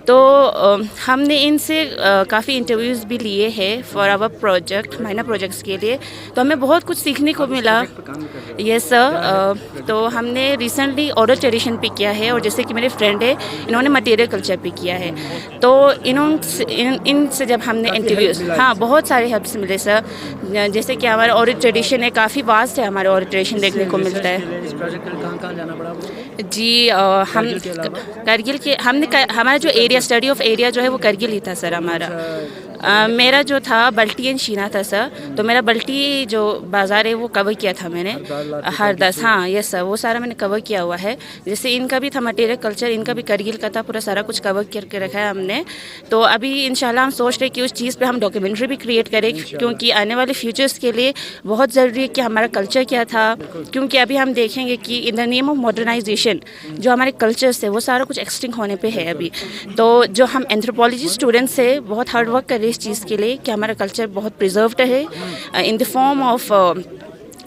तो हमने इनसे काफ़ी इंटरव्यूज़ भी लिए हैं for our project, minor projects के लिए, तो हमें बहुत कुछ सीखने को मिला। यस सर, तो हमने रिसेंटली ओरल ट्रेडिशन पे किया है, और जैसे कि मेरे फ्रेंड है इन्होंने मटेरियल कल्चर पे किया है, तो इनसे जब हमने इंटरव्यूज़, हाँ बहुत सारे हेल्प्स मिले सर। जैसे कि हमारा ओरल ट्रेडिशन है, काफ़ी वास्ट है हमारा ओरल ट्रेडिशन देखने को मिलता है। जी हम करगिल के हमारा जो एरिया स्टडी ऑफ एरिया जो है वो करगिल ही था सर हमारा। मेरा जो था बल्टी एंड शीना था सर, तो मेरा बल्टी जो बाज़ार है वो कवर किया था मैंने, हरदस, हाँ यस सर, वो सारा मैंने कवर किया हुआ है। जैसे इनका भी था मटेरियल कल्चर, इनका भी करगिल का था, पूरा सारा कुछ कवर करके रखा है हमने। तो अभी इंशाल्लाह हम सोच रहे हैं कि उस चीज़ पे हम डॉक्यूमेंट्री भी क्रिएट करें, क्योंकि आने वाले फ्यूचर्स के लिए बहुत ज़रूरी है कि हमारा कल्चर क्या था, क्योंकि अभी हम देखेंगे कि in the name of modernisation जो हमारे कल्चर्स है वो सारा कुछ एक्सटिंक्ट होने पे है अभी। तो जो हम एंथ्रोपोलॉजी स्टूडेंट्स है बहुत हार्ड वर्क कर रहे हैं इस चीज़ के लिए कि हमारा कल्चर बहुत प्रिजर्व्ड है in the form of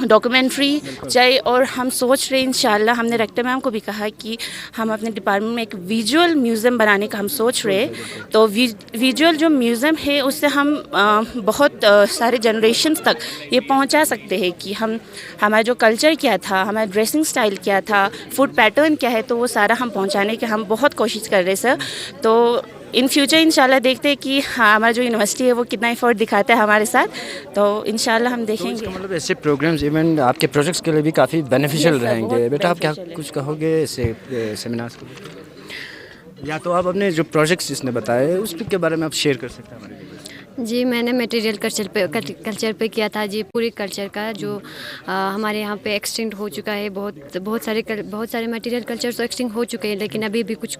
documentary चाहे। और हम सोच रहे हैं इंशाल्लाह, हमने रेक्टर मैम को भी कहा कि हम अपने डिपार्टमेंट में एक विजुअल म्यूज़ियम बनाने का हम सोच रहे हैं। तो विजुअल जो म्यूज़ियम है उससे हम बहुत सारे जनरेशन्स तक ये पहुंचा सकते हैं कि हमारा जो कल्चर क्या था, हमारा ड्रेसिंग स्टाइल क्या था, फूड पैटर्न क्या है, तो वो सारा हम पहुंचाने की हम बहुत कोशिश कर रहे हैं सर। तो इन फ्यूचर इंशाल्लाह देखते हैं कि हाँ हमारा जो यूनिवर्सिटी है वो कितना एफर्ट दिखाता है हमारे साथ, तो इंशाल्लाह हम देखेंगे। तो मतलब ऐसे प्रोग्राम्स इवेंट आपके प्रोजेक्ट्स के लिए भी काफ़ी बेनिफिशियल रहेंगे। बेटा आप क्या कुछ कहोगे ऐसे सेमिनार्स को, या तो आप अपने जो प्रोजेक्ट्स जिसने बताए उस के बारे में आप शेयर कर सकते हैं हमारे लिए? जी मैंने मटेरियल कल्चर पे किया था जी, पूरी कल्चर का जो हमारे यहाँ पे एक्सटिंक्ट हो चुका है। बहुत सारे मटेरियल कल्चर तो एक्सटिंक्ट हो चुके हैं, लेकिन अभी भी कुछ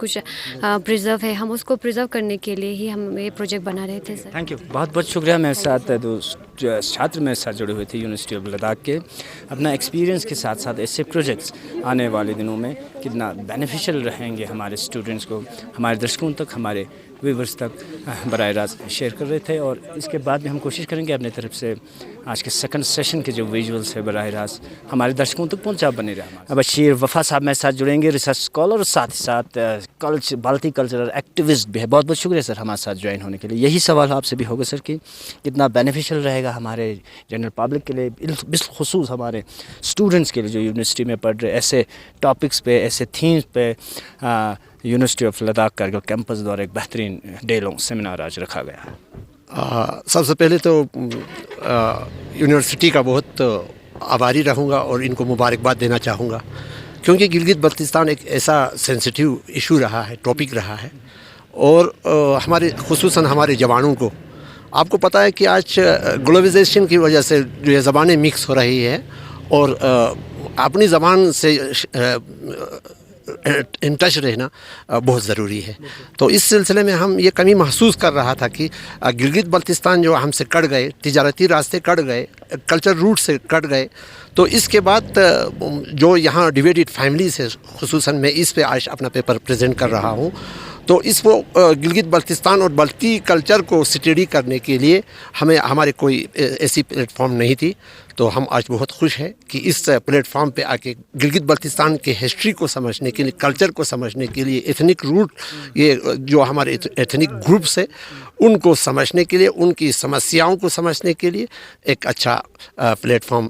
प्रिजर्व है। हम उसको प्रिजर्व करने के लिए ही हम ये प्रोजेक्ट बना रहे थे सर। थैंक यू, बहुत बहुत शुक्रिया। मेरे साथ दो छात्र मेरे साथ जुड़े हुए थे यूनिवर्सिटी ऑफ लद्दाख के, अपना एक्सपीरियंस के साथ साथ ऐसे प्रोजेक्ट्स आने वाले दिनों में कितना बेनिफिशियल रहेंगे हमारे स्टूडेंट्स को, हमारे दर्शकों तक, हमारे व्यूवर्स तक बराह रास्त शेयर कर रहे थे। और इसके बाद भी हम कोशिश करेंगे अपनी तरफ से आज के सेकंड सेशन के जो विजुअल्स है बराह रास्त हमारे दर्शकों तक पहुंचा बने रहा। बशीर वफ़ा साहब मेरे साथ जुड़ेंगे, रिसर्च स्कॉलर और साथ ही साथ बाल्टी कल्चरल एक्टिविस्ट भी है। बहुत बहुत शुक्रिया सर हमारे साथ ज्वाइन होने के लिए। यही सवाल आपसे भी होगा सर कि कितना बेनिफिशियल रहेगा हमारे जनरल पब्लिक के लिए, बिलखुसूस हमारे स्टूडेंट्स के लिए जो यूनिवर्सिटी में पढ़ रहे, ऐसे टॉपिक्स पे, ऐसे थीम्स पे university of Ladakh Kargil campus द्वारा एक बेहतरीन डे लॉन्ग सेमिनार आज रखा गया है। सबसे पहले तो यूनिवर्सिटी का बहुत आभारी रहूँगा और इनको मुबारकबाद देना चाहूँगा, क्योंकि गिलगित बल्तिस्तान एक ऐसा सेंसिटिव इशू रहा है, टॉपिक रहा है, और हमारे खुसूसन हमारे जवानों को, आपको पता है कि आज ग्लोबलाइजेशन की वजह से जो ये ज़बानें मिक्स हो रही है और अपनी ज़बान से इन टच रहना बहुत ज़रूरी है। तो इस सिलसिले में हम ये कमी महसूस कर रहा था कि गिलगित बल्तिस्तान जो हमसे कट गए, तिजारती रास्ते कट गए, कल्चर रूट से कट गए, तो इसके बाद जो यहाँ डिवाइडेड फैमिलीज है, खुसूसन मैं इस पे आज अपना पेपर प्रेजेंट कर रहा हूँ, तो इस वो गिलगित बल्तिस्तान और बल्ती कल्चर को स्टडी करने के लिए हमारे कोई ऐसी प्लेटफॉर्म नहीं थी। तो हम आज बहुत खुश हैं कि इस प्लेटफॉर्म पे आके गिलगित बल्तिस्तान के हिस्ट्री को समझने के लिए, कल्चर को समझने के लिए, एथनिक रूट, ये जो हमारे एथनिक ग्रुप्स है उनको समझने के लिए, उनकी समस्याओं को समझने के लिए एक अच्छा प्लेटफॉर्म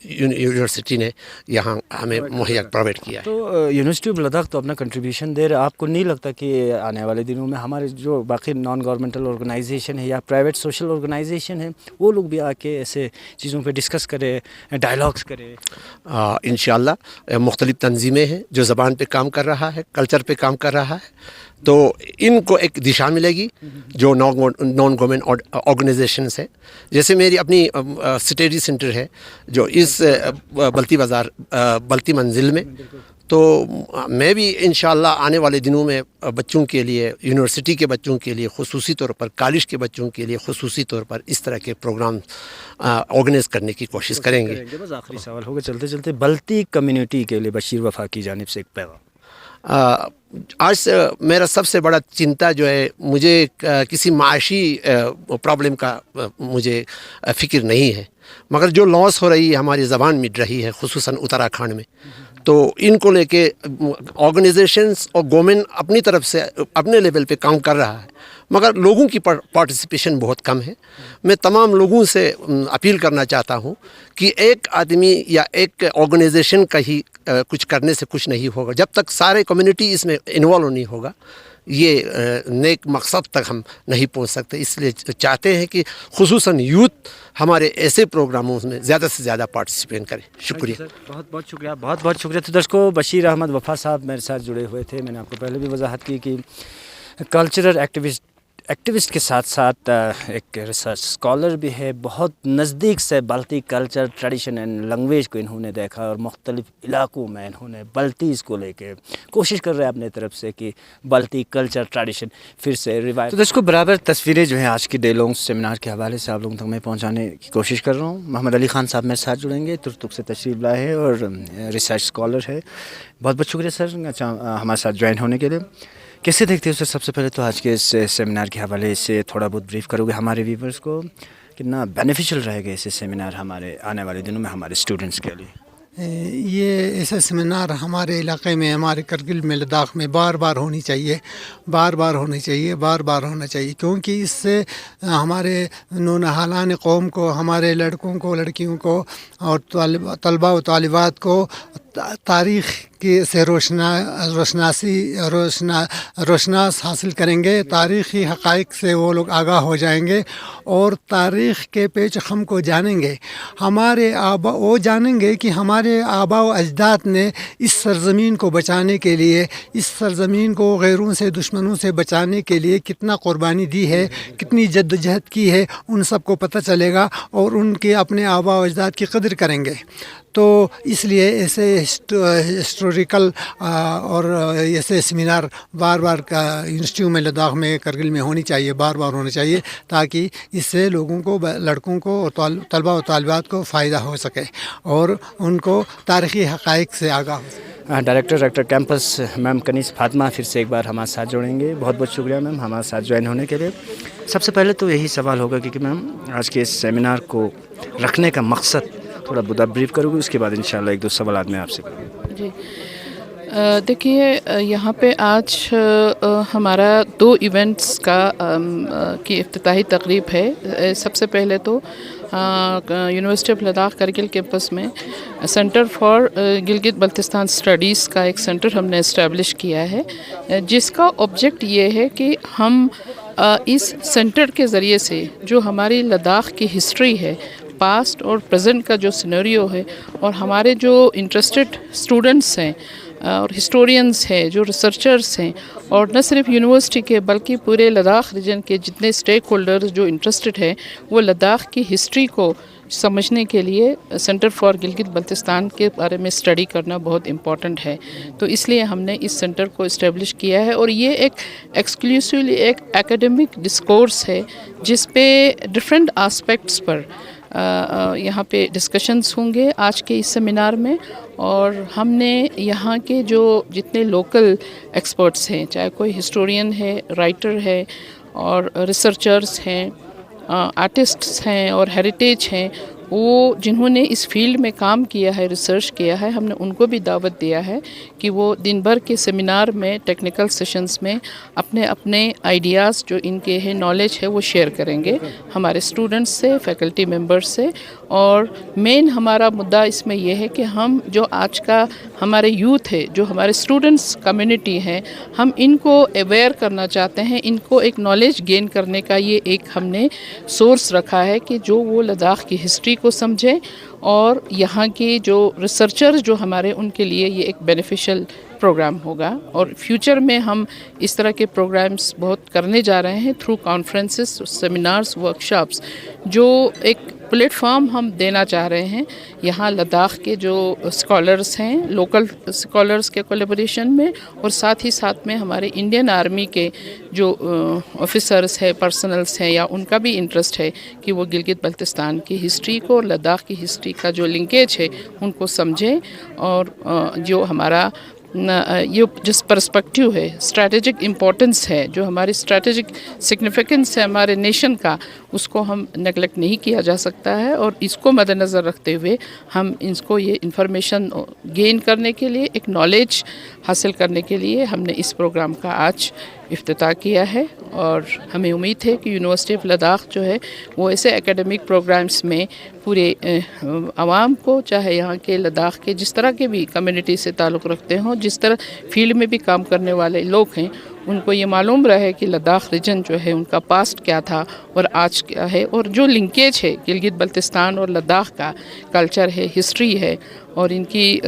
यूनिवर्सिटी ने यहाँ हमें मुहैया प्रोवाइड किया है। तो यूनिवर्सिटी ऑफ लद्दाख तो अपना कंट्रीब्यूशन दे रहा है, आपको नहीं लगता कि आने वाले दिनों में हमारे जो बाकी नॉन गवर्नमेंटल ऑर्गेनाइजेशन है या प्राइवेट सोशल ऑर्गेनाइजेशन है वो लोग भी आके ऐसे चीज़ों पे डिस्कस करें, डायलॉग्स करें? इंशाअल्लाह मुख्तलिफ तंजीमें हैं जो ज़बान पे काम कर रहा है, कल्चर पे काम कर रहा है, तो इनको एक दिशा मिलेगी जो नॉन गवर्नमेंट ऑर्गेनाइजेशंस है। जैसे मेरी अपनी स्टडी सेंटर है जो इस बल्ती बाज़ार बल्ती मंजिल में, तो मैं भी इंशाअल्लाह आने वाले दिनों में बच्चों के लिए, यूनिवर्सिटी के बच्चों के लिए खुसूसी तौर पर, कॉलेज के बच्चों के लिए खुसूसी तौर पर इस तरह के प्रोग्राम ऑर्गेनाइज करने की कोशिश करेंगे। बस आखिरी सवाल होगा चलते चलते, बल्ती कम्युनिटी के लिए बशीर वफा की जानिब से एक पैगाम। आज मेरा सबसे बड़ा चिंता जो है, मुझे किसी माशी प्रॉब्लम का मुझे फ़िक्र नहीं है, मगर जो लॉस हो रही है हमारी ज़बान मिट रही है, खुसूसन उत्तराखंड में, तो इनको लेके ऑर्गेनाइजेशंस और गवर्नमेंट अपनी तरफ से अपने लेवल पे काम कर रहा है, मगर लोगों की पार्टिसिपेशन बहुत कम है। मैं तमाम लोगों से अपील करना चाहता हूँ कि एक आदमी या एक ऑर्गेनाइजेशन का ही कुछ करने से कुछ नहीं होगा। जब तक सारे कम्युनिटी इसमें इन्वॉल्व नहीं होगा, ये नेक मकसद तक हम नहीं पहुंच सकते। इसलिए चाहते हैं कि खुसूसन यूथ हमारे ऐसे प्रोग्रामों में ज़्यादा से ज़्यादा पार्टिसिपेट करें। शुक्रिया, बहुत बहुत शुक्रिया, बहुत बहुत शुक्रिया। तो दर्शकों, बशीर अहमद वफ़ा साहब मेरे साथ जुड़े हुए थे। मैंने आपको पहले भी वजाहत की कि कल्चरल एक्टिविस्ट के साथ साथ एक रिसर्च स्कॉलर भी है। बहुत नज़दीक से Balti culture, tradition and language को इन्होंने देखा और मुख्तलिफ इलाकों में इन्होंने बल्तीज़ को लेके कोशिश कर रहे हैं अपने तरफ से कि बल्ती कल्चर, ट्रेडिशन फिर से रिवाइव। तो दर्शकों, बराबर तस्वीरें जो हैं आज की डेलोंग सेमिनार के हवाले से आप लोगों तक मैं पहुँचाने की कोशिश कर रहा हूँ। मोहम्मद अली ख़ान साहब मेरे साथ जुड़ेंगे, तुर्तुक से तशरीफ़ लाए हैं और रिसर्च स्कॉलर है। बहुत बहुत शुक्रिया सर हमारे साथ ज्वाइन होने के लिए। कैसे देखते हो सर, सबसे पहले तो आज के इस सेमिनार के हवाले से थोड़ा बहुत ब्रीफ करोगे हमारे व्यूवर्स को, कितना बेनिफिशियल रहेगा इसे सेमिनार हमारे आने वाले दिनों में हमारे स्टूडेंट्स के लिए? ये ऐसा सेमिनार हमारे इलाके में, हमारे करगिल में, लद्दाख में बार बार होनी चाहिए, बार बार होना चाहिए, क्योंकि इससे हमारे नौनहालान कौम को, हमारे लड़कों को, लड़कियों को और तलबा व तालिबात को तारीख़ की से रोशनास हासिल करेंगे, तारीख़ी हक़ाइक़ से वो लोग आगाह हो जाएंगे और तारीख़ के पेच ख़म को जानेंगे। वो जानेंगे कि हमारे आबा व अजदाद ने इस सरज़मीन को बचाने के लिए, इस सरज़मीन को गैरों से, दुश्मनों से बचाने के लिए कितना क़ुरबानी दी है, कितनी जद्दोजहद की है, उन सब को पता चलेगा और उनके अपने आबा व अजदाद की कदर करेंगे। तो इसलिए ऐसे हिस्टोरिकल और ऐसे सेमिनार बार बार यूनिवर्सिटियों में, लद्दाख में, करगिल में होनी चाहिए, बार बार होना चाहिए, ताकि इससे लोगों को, लड़कों को और तलबा व तालिबात को फ़ायदा हो सके और उनको तारीख़ी हक़ाइक़ से आगाह हो सके। Director campus ma'am Kaneez Fatima फिर से एक बार हमारे साथ जुड़ेंगे। बहुत बहुत शुक्रिया मैम हमारे साथ ज्वाइन होने के लिए। सबसे पहले तो यही सवाल होगा कि मैम आज के इस सेमिनार को रखने का मकसद थोड़ा बुदा ब्रीफ करोगे, उसके बाद इंशाल्लाह एक दो सवाल मैं आपसे करूँगा। जी, देखिए, यहाँ पे आज हमारा 2 इवेंट्स की इफ्तिताही तकरीब है। सबसे पहले तो university of Ladakh Kargil campus में centre for Gilgit Baltistan studies का एक सेंटर हमने इस्टेब्लिश किया है, जिसका ऑब्जेक्ट ये है कि हम इस सेंटर के ज़रिए से जो हमारी लद्दाख की हिस्ट्री है, पास्ट और प्रेजेंट का जो सिनेरियो है, और हमारे जो इंटरेस्टेड स्टूडेंट्स हैं और हिस्टोरियंस हैं, जो रिसर्चर्स हैं, और न सिर्फ यूनिवर्सिटी के बल्कि पूरे लद्दाख रीजन के जितने स्टेक होल्डर्स जो इंटरेस्टेड हैं, वो लद्दाख की हिस्ट्री को समझने के लिए सेंटर फॉर गिलगित बल्तिस्तान के बारे में स्टडी करना बहुत इम्पॉर्टेंट है। तो इसलिए हमने इस सेंटर को इस्टेब्लिश किया है और ये एक एक्सक्लूसिवली एक एकेडमिक डिस्कोर्स है जिस पे डिफरेंट एस्पेक्ट्स पर यहाँ पे डिस्कशंस होंगे आज के इस सेमिनार में। और हमने यहाँ के जो जितने लोकल एक्सपर्ट्स हैं, चाहे कोई हिस्टोरियन है, राइटर है और रिसर्चर्स हैं, आर्टिस्ट्स हैं और हेरिटेज हैं, वो जिन्होंने इस फील्ड में काम किया है, रिसर्च किया है, हमने उनको भी दावत दिया है कि वो दिन भर के सेमिनार में, टेक्निकल सेशंस में अपने अपने आइडियाज़ जो इनके हैं, नॉलेज है, वो शेयर करेंगे हमारे स्टूडेंट्स से, फैकल्टी मेंबर्स से। और मेन हमारा मुद्दा इसमें यह है कि हम जो आज का हमारे यूथ है, जो हमारे स्टूडेंट्स कम्युनिटी हैं, हम इनको अवेयर करना चाहते हैं, इनको एक नॉलेज गेन करने का ये एक हमने सोर्स रखा है कि जो वो लद्दाख की हिस्ट्री को समझें और यहाँ के जो रिसर्चर्स जो हमारे, उनके लिए ये एक बेनिफिशियल प्रोग्राम होगा। और फ्यूचर में हम इस तरह के प्रोग्राम्स बहुत करने जा रहे हैं थ्रू कॉन्फ्रेंसेस, सेमिनार्स, वर्कशॉप्स, जो एक प्लेटफॉर्म हम देना चाह रहे हैं यहाँ लद्दाख के जो स्कॉलर्स हैं, लोकल स्कॉलर्स के कोलैबोरेशन में, और साथ ही साथ में हमारे इंडियन आर्मी के जो ऑफिसर्स हैं, पर्सनल्स हैं, या उनका भी इंटरेस्ट है कि वो गिलगित बल्तिस्तान की हिस्ट्री को और लद्दाख की हिस्ट्री का जो लिंकेज है उनको समझें। और जो हमारा ये जिस पर्सपेक्टिव है, स्ट्रैटेजिक इम्पोर्टेंस है, जो हमारी स्ट्रैटेजिक सिग्निफिकेंस है हमारे नेशन का, उसको हम नेगलेक्ट नहीं किया जा सकता है। और इसको मद्देनज़र रखते हुए हम इसको ये इन्फॉर्मेशन गेन करने के लिए, एक नॉलेज हासिल करने के लिए हमने इस प्रोग्राम का आज इफ्तिताह किया है। और हमें उम्मीद है कि यूनिवर्सिटी ऑफ लद्दाख जो है वो ऐसे एकेडमिक प्रोग्राम्स में पूरे आवाम को, चाहे यहाँ के लद्दाख के जिस तरह के भी कम्युनिटी से ताल्लुक़ रखते हों, जिस तरह फील्ड में भी काम करने वाले लोग हैं, उनको ये मालूम रहे कि लद्दाख रीजन जो है उनका पास्ट क्या था और आज क्या है, और जो लिंकेज है गिलगित बल्तिस्तान और लद्दाख का कल्चर है, हिस्ट्री है, और इनकी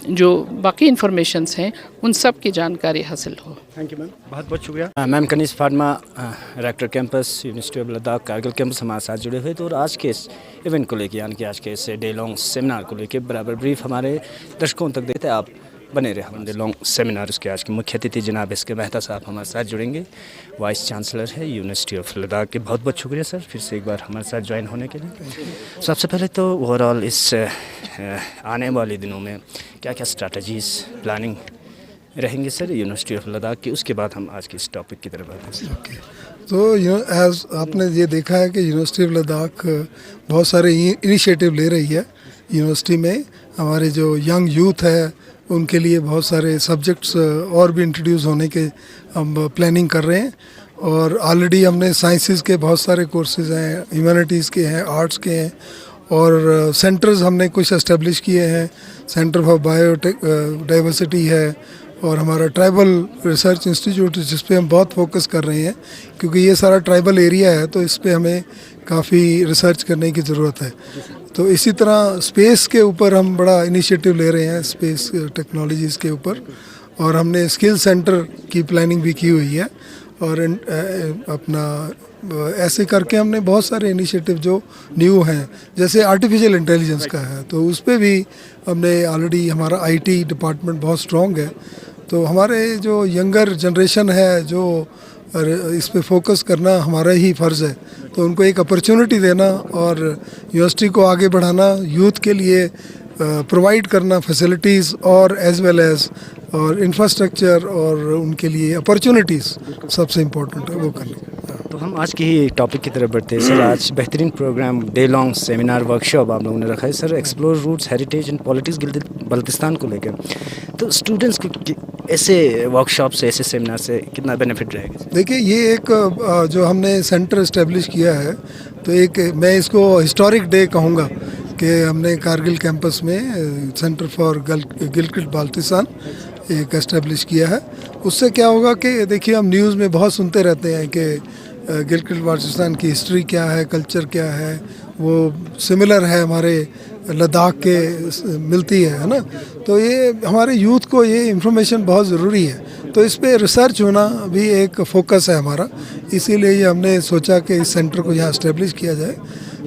जो बाकी इन्फॉर्मेशंस हैं उन सब की जानकारी हासिल हो। थैंक यू मैम, बहुत बहुत शुक्रिया। Ma'am Kaneez Fatima, rector campus university of Ladakh Kargil campus, हमारे साथ जुड़े हुए थे और आज के इस इवेंट को लेकर, यानी कि आज के इस डे लॉन्ग सेमिनार को लेकर बराबर ब्रीफ हमारे दर्शकों तक देते। आप बने रहे हमारे लॉन्ग सेमिनार। उसके आज के मुख्य अतिथि जनाब एस के मेहता साहब हमारे साथ जुड़ेंगे, वाइस चांसलर है यूनिवर्सिटी ऑफ लद्दाख के। बहुत बहुत शुक्रिया सर फिर से एक बार हमारे साथ ज्वाइन होने के लिए। सबसे पहले तो ओवरऑल इस आने वाले दिनों में क्या क्या स्ट्रैटेजीज़, प्लानिंग रहेंगे सर यूनिवर्सिटी ऑफ लद्दाख की, उसके बाद हम आज के इस टॉपिक की तरफ आते हैं। तो एज आपने ये देखा है कि यूनिवर्सिटी ऑफ लद्दाख बहुत सारे इनिशिएटिव ले रही है। यूनिवर्सिटी में हमारे जो यंग यूथ है उनके लिए बहुत सारे सब्जेक्ट्स और भी इंट्रोड्यूस होने के हम प्लानिंग कर रहे हैं। और ऑलरेडी हमने साइंसेस के बहुत सारे कोर्सेज हैं, ह्यूमैनिटीज़ के हैं, आर्ट्स के हैं, और सेंटर्स हमने कुछ एस्टेब्लिश किए हैं। सेंटर फॉर बायोडाइवर्सिटी है और हमारा ट्राइबल रिसर्च इंस्टीट्यूट, जिस पे हम बहुत फोकस कर रहे हैं क्योंकि ये सारा ट्राइबल एरिया है, तो इस पे हमें काफ़ी रिसर्च करने की ज़रूरत है। तो इसी तरह स्पेस के ऊपर हम बड़ा इनिशिएटिव ले रहे हैं, स्पेस टेक्नोलॉजीज़ के ऊपर, और हमने स्किल सेंटर की प्लानिंग भी की हुई है। और अपना ऐसे करके हमने बहुत सारे इनिशिएटिव जो न्यू हैं, जैसे आर्टिफिशियल इंटेलिजेंस का है, तो उस पर भी हमने ऑलरेडी, हमारा आईटी डिपार्टमेंट बहुत स्ट्रॉन्ग है। तो हमारे जो यंगर जनरेशन है, जो इस पे फोकस करना हमारा ही फ़र्ज़ है। तो उनको एक अपॉर्चुनिटी देना और यूनिवर्सिटी को आगे बढ़ाना, यूथ के लिए प्रोवाइड करना फैसिलिटीज़ और एज वेल एज और इंफ्रास्ट्रक्चर और उनके लिए अपॉर्चुनिटीज़ सबसे इम्पोर्टेंट है वो करना। तो हम आज की ही टॉपिक की तरफ बढ़ते हैं सर। आज बेहतरीन programme, day long seminar workshop आप लोगों ने रखा है sir, explore roots, heritage and politics Gilgit Baltistan को लेकर। तो स्टूडेंट्स को ऐसे वर्कशॉप से, ऐसे सेमिनार से कितना बेनिफिट रहेगा? देखिए, ये एक जो हमने सेंटर इस्टेब्लिश किया है, तो एक मैं इसको हिस्टोरिक डे कहूँगा कि हमने कारगिल कैंपस में सेंटर फॉर गिलगित बाल्टिस्तान एक एस्टेब्लिश किया है। उससे क्या होगा कि देखिए, हम न्यूज़ में बहुत सुनते रहते हैं कि गिलगित बाल्टिस्तान की हिस्ट्री क्या है, कल्चर क्या है, वो सिमिलर है हमारे लद्दाख के मिलती है ना। तो ये हमारे यूथ को ये इन्फॉर्मेशन बहुत ज़रूरी है। तो इस पे रिसर्च होना भी एक फोकस है हमारा, इसीलिए ये हमने सोचा कि इस सेंटर को यहाँ इस्टेब्लिश किया जाए।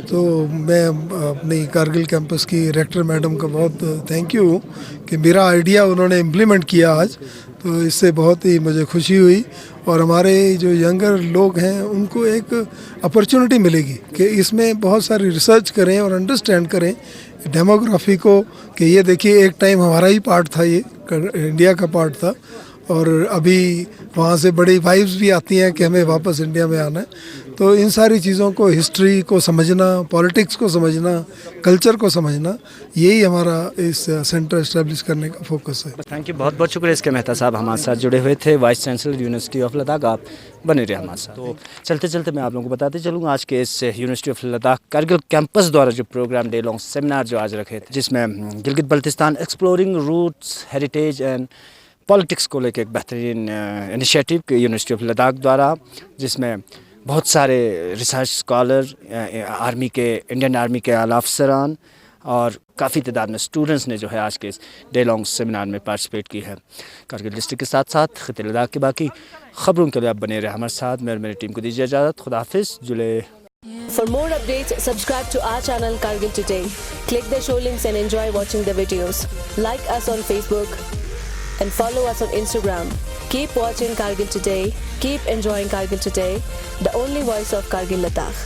تو میں اپنی کارگل کیمپس کی ریکٹر میڈم کا بہت تھینک یو ہوں کہ میرا آئیڈیا انہوں نے امپلیمنٹ کیا آج، تو اس سے بہت ہی مجھے خوشی ہوئی، اور ہمارے جو ینگر لوگ ہیں ان کو ایک اپرچونٹی ملے گی کہ اس میں بہت ساری ریسرچ کریں اور انڈرسٹینڈ کریں ڈیموگرافی کو، کہ یہ دیکھیے ایک ٹائم ہمارا ہی پارٹ تھا، یہ انڈیا کا پارٹ تھا، اور ابھی وہاں سے بڑی وائبس بھی آتی ہیں کہ ہمیں واپس انڈیا میں آنا ہے۔ تو ان ساری چیزوں کو، ہسٹری کو سمجھنا، پالیٹکس کو سمجھنا، کلچر کو سمجھنا، یہی ہمارا اس سینٹر اسٹیبلش کرنے کا فوکس ہے۔ تھینک یو، بہت بہت شکریہ اس کے مہتا صاحب ہمارے ساتھ جڑے ہوئے تھے، vice chancellor university of Ladakh, آپ بنے رہے ہمارے ساتھ۔ تو چلتے چلتے میں آپ لوگوں کو بتاتے چلوں گا آج کے اس university of Ladakh Kargil campus دوارا جو پروگرام ڈے لانگ سیمینار جو آج رکھے تھے، جس میں Gilgit Baltistan exploring roots, heritage and politics کو لے کے ایک بہترین انیشیٹو یونیورسٹی آف لداخ دوارا، جس میں بہت سارے ریسرچ اسکالر، آرمی کے، انڈین آرمی کے اعلیٰ افسران اور کافی تعداد میں اسٹوڈنٹس نے جو ہے آج کے اس ڈے لانگ سیمینار میں پارٹیسپیٹ کی ہے۔ کارگل ڈسٹرکٹ کے ساتھ ساتھ خطے لداخ کے باقی خبروں کے لیے آپ بنے رہے ہمارے ساتھ۔ میں اور میری ٹیم کو دیجیے اجازت، خدا حافظ، جلے۔ For more updates, subscribe to our channel Kargil Today. Click the show links and enjoy watching the videos. Like us on Facebook and follow us on Instagram. Keep watching Kargil Today. Keep enjoying Kargil Today, the only voice of Kargil Ladakh.